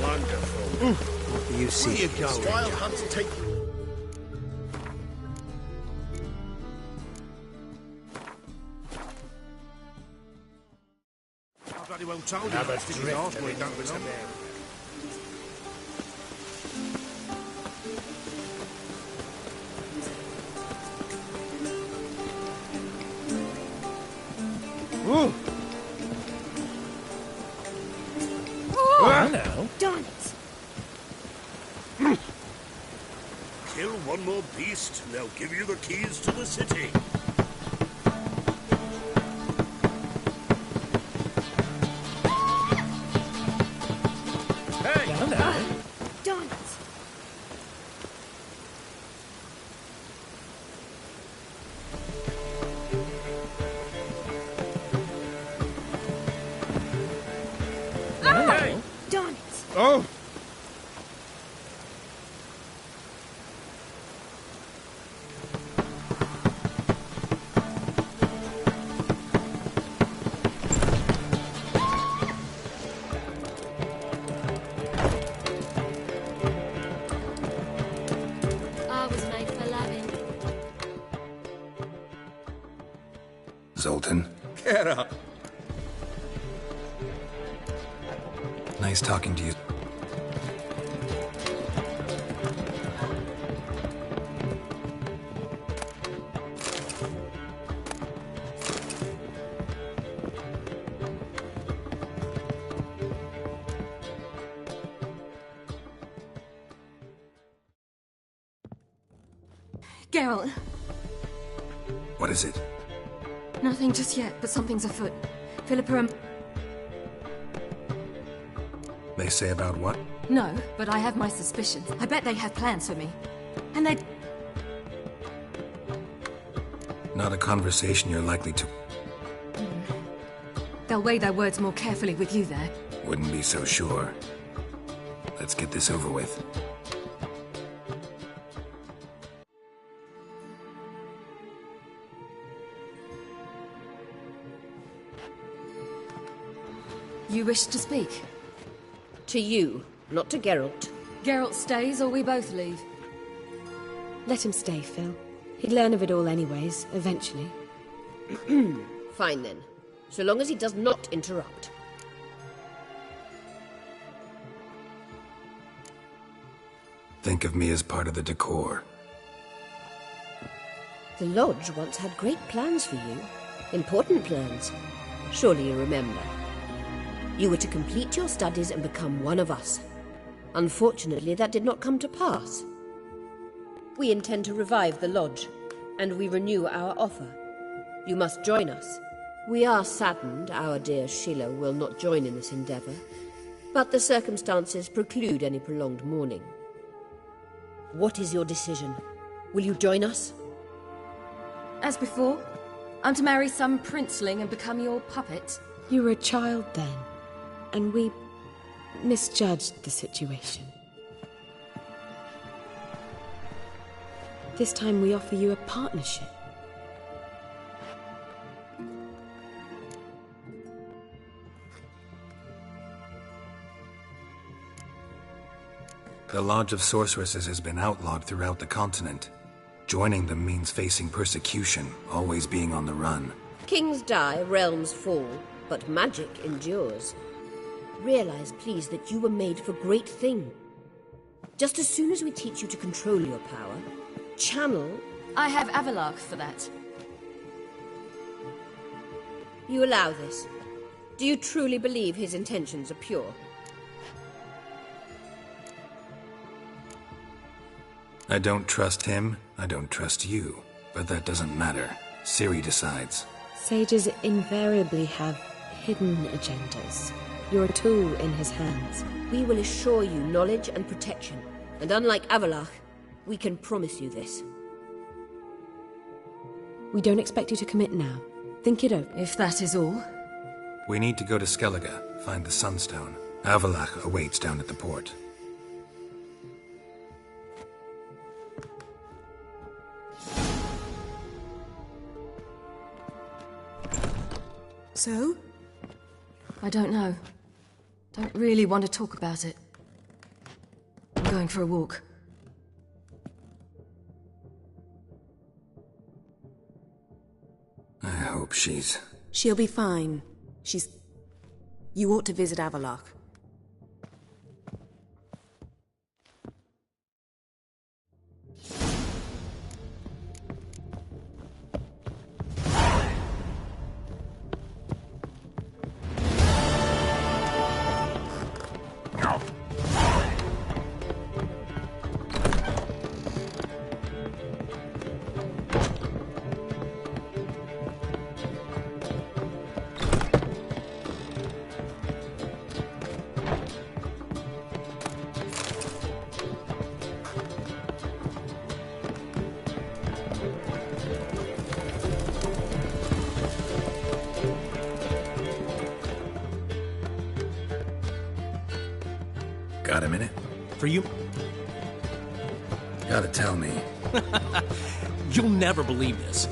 Wonderful. What do you see? Where you going? Wild hunts take you. I bloody well told you. Have a not to stick his drift arse and where he it don't was belong. Ooh. Oh, hello. Darn it! Kill one more beast, and they'll give you the keys to the city. Hey! Hello. Darn it! Hey! Darn it! Oh! I was made for loving. Zoltan, Get up! nice talking to you. Geralt, What is it? nothing just yet, but something's afoot. Philippa and... They say about what? No, but I have my suspicions. I bet they have plans for me. And they... Not a conversation you're likely to... They'll weigh their words more carefully with you there. Wouldn't be so sure. Let's get this over with. You wish to speak? To you, not to Geralt. Geralt stays or we both leave? Let him stay, Phil. He'd learn of it all anyways, eventually. Fine then. So long as he does not interrupt. Think of me as part of the decor. The Lodge once had great plans for you. Important plans. Surely you remember. You were to complete your studies and become one of us. Unfortunately, that did not come to pass. We intend to revive the Lodge, and we renew our offer. You must join us. We are saddened our dear Sheila will not join in this endeavor, but the circumstances preclude any prolonged mourning. What is your decision? Will you join us? As before, I'm to marry some princeling and become your puppet. You were a child then, and we misjudged the situation. This time we offer you a partnership. The Lodge of Sorceresses has been outlawed throughout the continent. Joining them means facing persecution, always being on the run. Kings die, realms fall, but magic endures. Realize, please, that you were made for great things. Just as soon as we teach you to control your power, channel... I have Avalark for that. You allow this? Do you truly believe his intentions are pure? I don't trust him, I don't trust you. But that doesn't matter. Ciri decides. Sages invariably have hidden agendas. You're a tool in his hands. We will assure you knowledge and protection. And unlike Avalark, we can promise you this. We don't expect you to commit now. Think it over. If that is all. We need to go to Skellige, find the Sunstone. Avallac'h awaits down at the port. So? I don't know. Don't really want to talk about it. I'm going for a walk. I hope she's... She'll be fine. You ought to visit Avallac'h. Got a minute? For you? Gotta tell me. You'll never believe this.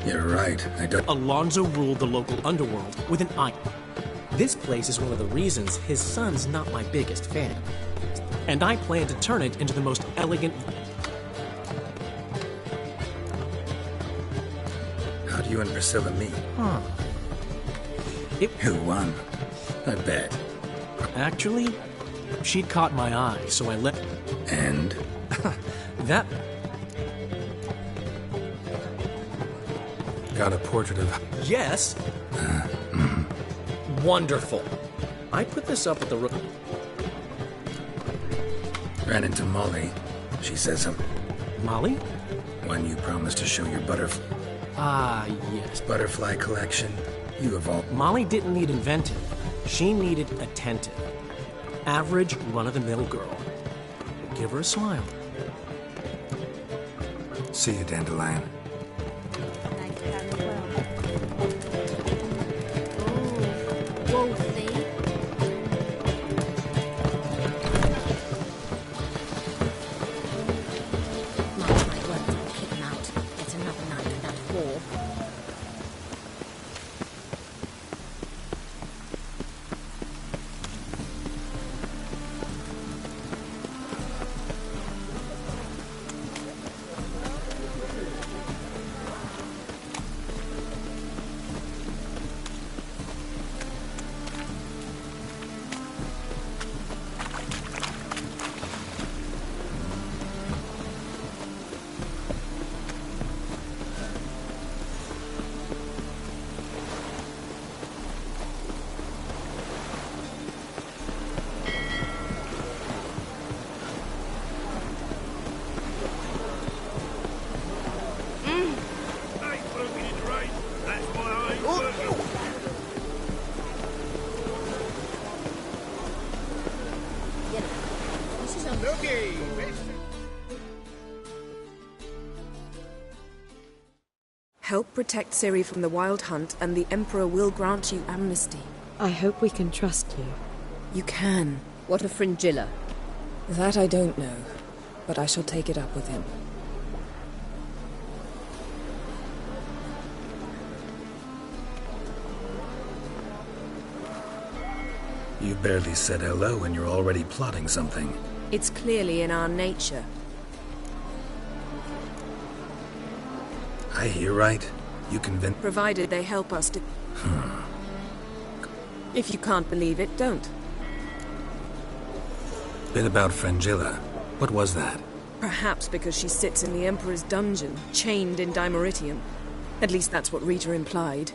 You're right, I don't... Alonso ruled the local underworld with an iron. This place is one of the reasons his son's not my biggest fan. And I plan to turn it into the most elegant... How do you and Priscilla meet? Huh. Who won? I bet. Actually, she'd caught my eye, so I let... And? That... Got a portrait of... Yes. Wonderful. I put this up at the... Ran into Molly. She says Molly? When you promised to show your butterfly... Ah, yes. Butterfly collection. You have all... Molly didn't need inventive. She needed attentive. Average, run-of-the-mill girl. Give her a smile. See you, Dandelion. Help protect Ciri from the Wild Hunt, and the Emperor will grant you amnesty. I hope we can trust you. You can. What of Fringilla? That I don't know, but I shall take it up with him. You barely said hello and you're already plotting something. It's clearly in our nature. I hear right. You convince... Provided they help us to... If you can't believe it, don't. Bit about Fringilla. What was that? Perhaps because she sits in the Emperor's dungeon, chained in Dimeritium. At least that's what Rita implied.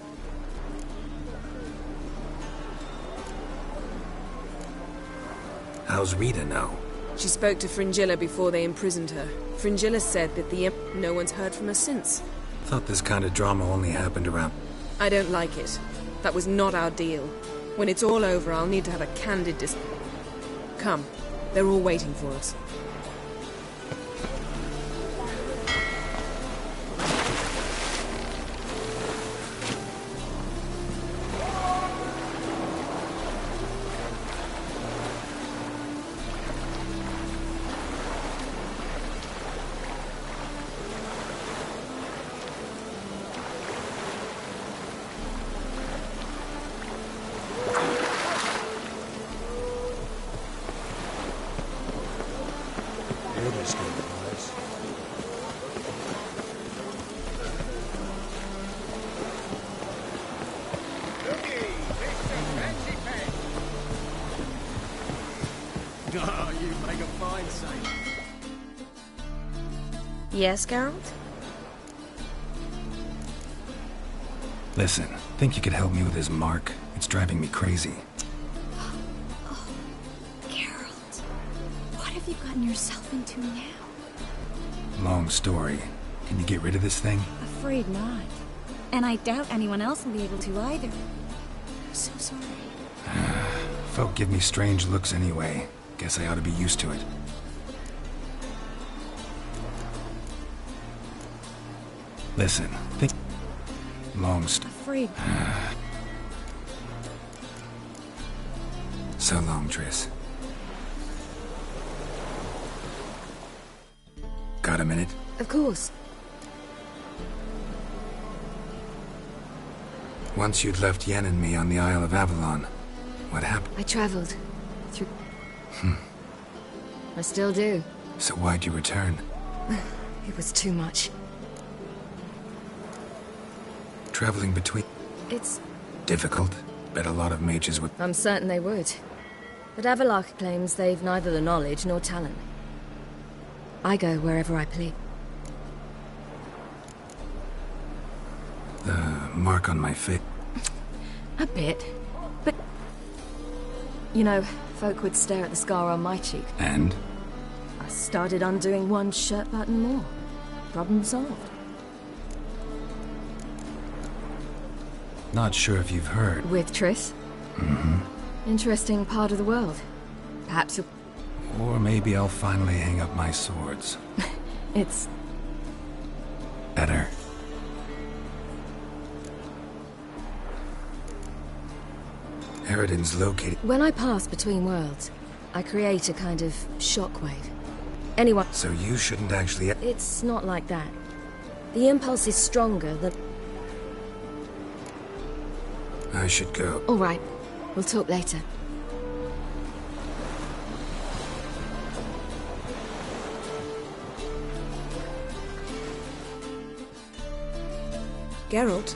How's Rita know? She spoke to Fringilla before they imprisoned her. Fringilla said that no one's heard from her since. Thought this kind of drama only happened around... I don't like it. That was not our deal. When it's all over, I'll need to have a candid Come. They're all waiting for us. Yes, Geralt? Listen, think you could help me with this mark? It's driving me crazy. Oh, Geralt, what have you gotten yourself into now? Long story. Can you get rid of this thing? Afraid not. And I doubt anyone else will be able to either. I'm so sorry. Folk give me strange looks anyway. Guess I ought to be used to it. Listen, think... Afraid. So long, Triss. Got a minute? Of course. Once you'd left Yen and me on the Isle of Avalon, what happened? I traveled through... I still do. So why'd you return? It was too much. Traveling between... It's... difficult. Bet a lot of mages would... I'm certain they would. But Avallac'h claims they've neither the knowledge nor talent. I go wherever I please. The mark on my face... A bit. But... You know, folk would stare at the scar on my cheek. And? I started undoing one shirt button more. Problem solved. Not sure if you've heard. With Triss? Mm-hmm. Interesting part of the world. Perhaps you'll... Or maybe I'll finally hang up my swords. It's... better. Eridan's located... When I pass between worlds, I create a kind of shockwave. Anyone... So you shouldn't actually... It's not like that. The impulse is stronger than... I should go. All right. We'll talk later. Geralt?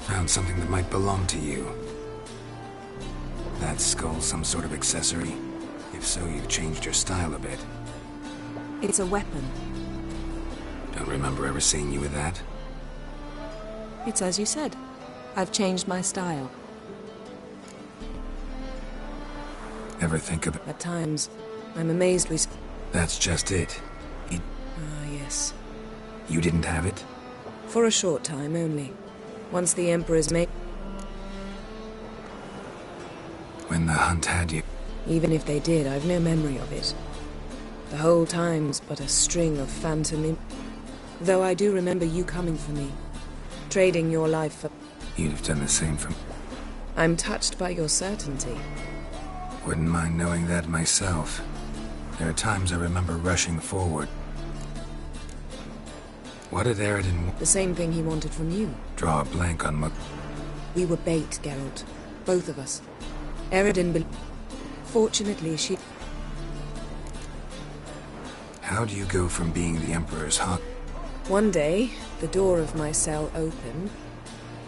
Found something that might belong to you. That skull some sort of accessory? If so, you've changed your style a bit. It's a weapon. Don't remember ever seeing you with that. It's as you said. I've changed my style. Ever think of... At times, I'm amazed we... That's just it. Ah, yes. You didn't have it? For a short time only. Once the Emperor's made... When the hunt had you? Even if they did, I've no memory of it. The whole time's but a string of phantom Though I do remember you coming for me, trading your life for... You'd have done the same for me. I'm touched by your certainty. Wouldn't mind knowing that myself. There are times I remember rushing forward. What did Eredin want? The same thing he wanted from you. Draw a blank on what... We were bait, Geralt. Both of us. Eredin Fortunately, she... How do you go from being the Emperor's hawk? One day, the door of my cell opened.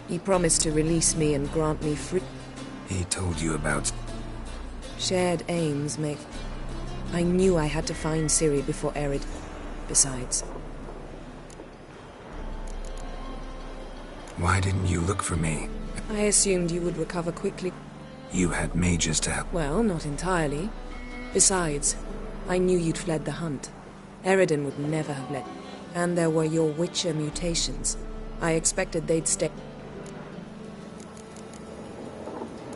He promised to release me and grant me free... He told you about... Shared aims make... I knew I had to find Ciri before Ered. Besides... Why didn't you look for me? I assumed you would recover quickly. You had mages to help. Well, not entirely. Besides, I knew you'd fled the hunt. Eredin would never have let... And there were your Witcher mutations. I expected they'd stay...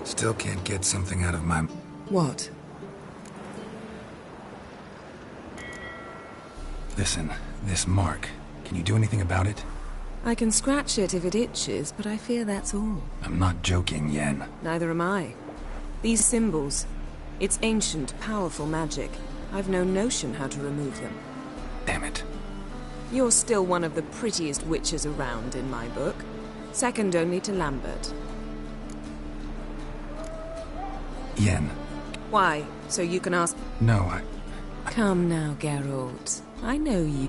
Still can't get something out of my... What? Listen, this mark. Can you do anything about it? I can scratch it if it itches, but I fear that's all. I'm not joking, Yen. Neither am I. These symbols... It's ancient, powerful magic. I've no notion how to remove them. Damn it. You're still one of the prettiest witches around in my book. Second only to Lambert. Yen. Why? So you can ask... No, Come now, Geralt. I know you.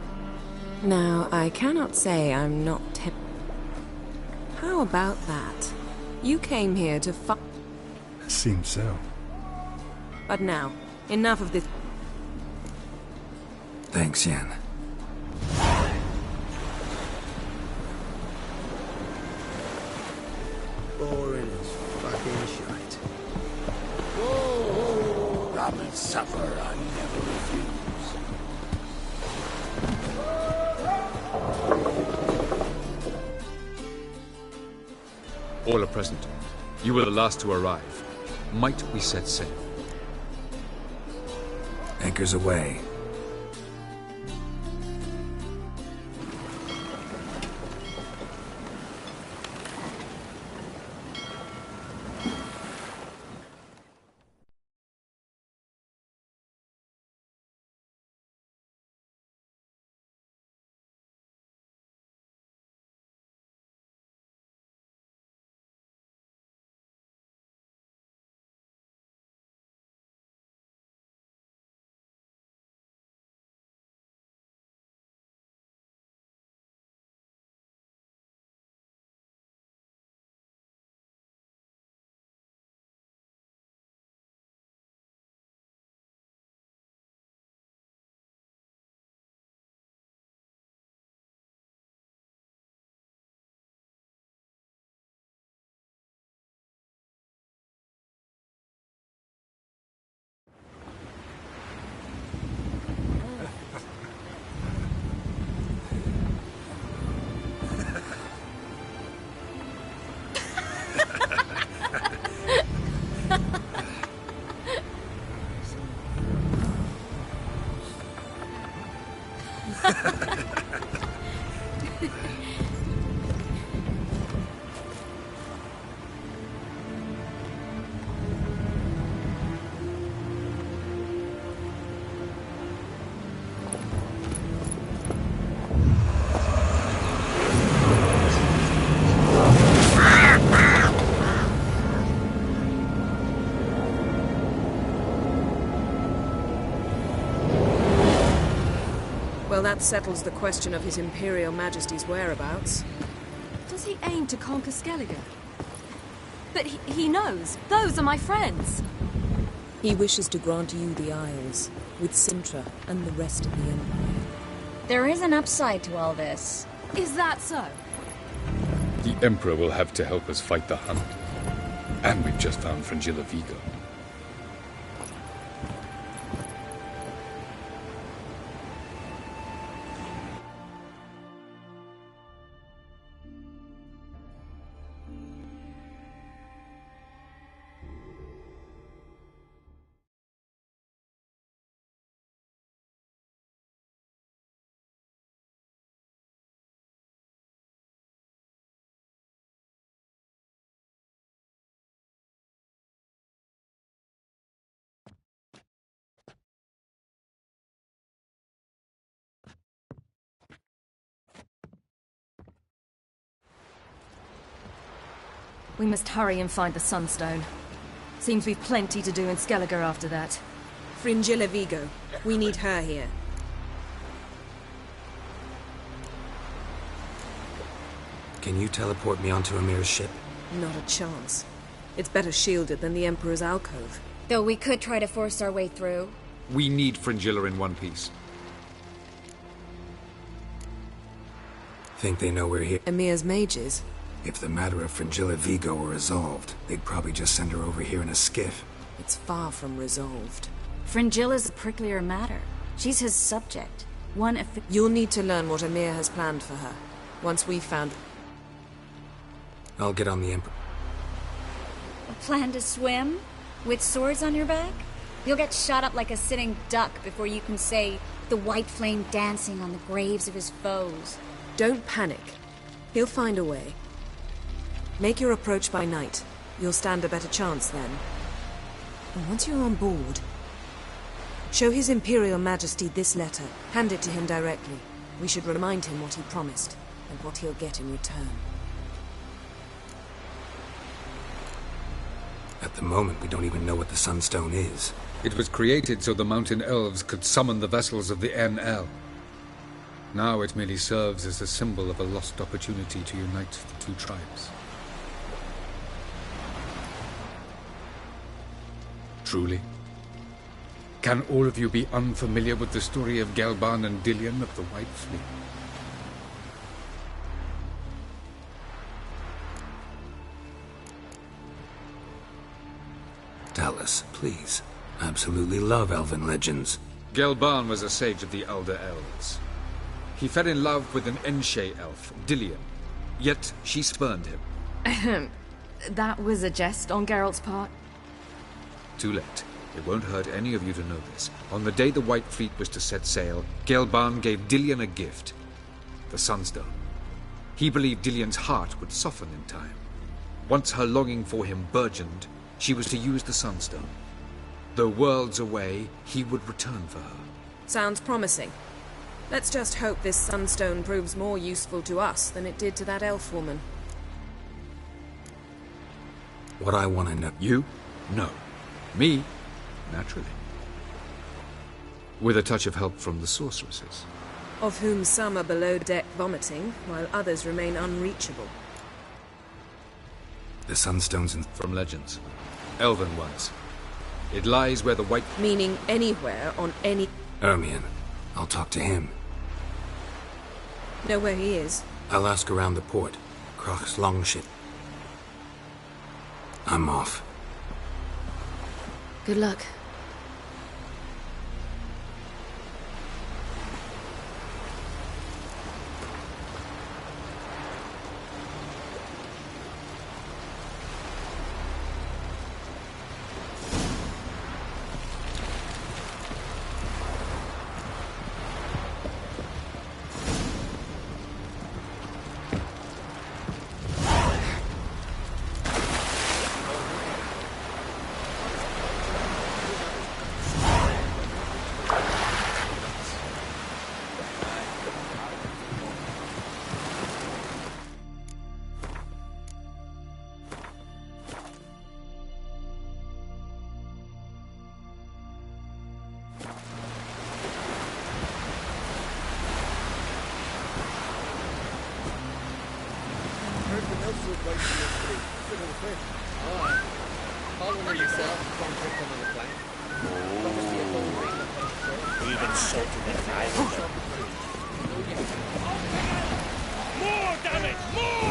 Now, I cannot say I'm not How about that? You came here to Seems so. But now, enough of this... Thanks, Yen. Boring as fucking shite. Whoa! Rum and supper I never refuse. All are present. You were the last to arrive. Might we set sail? Anchors away. Well, that settles the question of His Imperial Majesty's whereabouts. Does he aim to conquer Skellige? But he knows. Those are my friends. He wishes to grant you the Isles, with Sintra and the rest of the Empire. There is an upside to all this. Is that so? The Emperor will have to help us fight the Hunt. And we've just found Frangilla Vigo. We must hurry and find the Sunstone. Seems we've plenty to do in Skelliger after that. Fringilla Vigo. We need her here. Can you teleport me onto Amir's ship? Not a chance. It's better shielded than the Emperor's alcove. Though we could try to force our way through. We need Fringilla in one piece. Think they know we're here? Amir's mages? If the matter of Fringilla Vigo were resolved, they'd probably just send her over here in a skiff. It's far from resolved. Fringilla's a pricklier matter. She's his subject. One if You'll need to learn what Amir has planned for her. Once we've found... I'll get on the Emperor. a plan to swim? With swords on your back? You'll get shot up like a sitting duck before you can say the white flame dancing on the graves of his foes. Don't panic. He'll find a way. Make your approach by night. You'll stand a better chance then. And once you're on board, show His Imperial Majesty this letter. Hand it to him directly. We should remind him what he promised, and what he'll get in return. At the moment, we don't even know what the Sunstone is. It was created so the Mountain Elves could summon the vessels of the NL. Now it merely serves as a symbol of a lost opportunity to unite the two tribes. Truly? Can all of you be unfamiliar with the story of Gelban and Dillion of the White Fleet? Tell us, please. I absolutely love elven legends. Gelban was a sage of the Elder Elves. He fell in love with an Enshe elf, Dillion, yet she spurned him. That was a jest on Geralt's part. Too late. It won't hurt any of you to know this. On the day the White Fleet was to set sail, Gelban gave Dillion a gift. The Sunstone. He believed Dillion's heart would soften in time. Once her longing for him burgeoned, she was to use the Sunstone. Though worlds away, he would return for her. Sounds promising. Let's just hope this Sunstone proves more useful to us than it did to that elf woman. What I want to know... You? No. Me? Naturally. With a touch of help from the sorceresses. Of whom some are below deck vomiting, while others remain unreachable. The Sunstone's in... From legends. Elven ones. It lies where the White... Meaning anywhere on any... Ermion. I'll talk to him. Know where he is? I'll ask around the port. Croc's longship. I'm off. Good luck. Even so to the fire. More damage! More!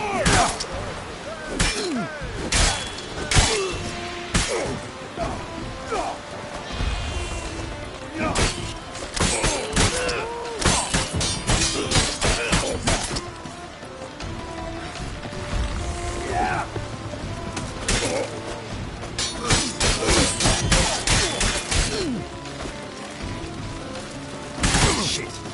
Shit.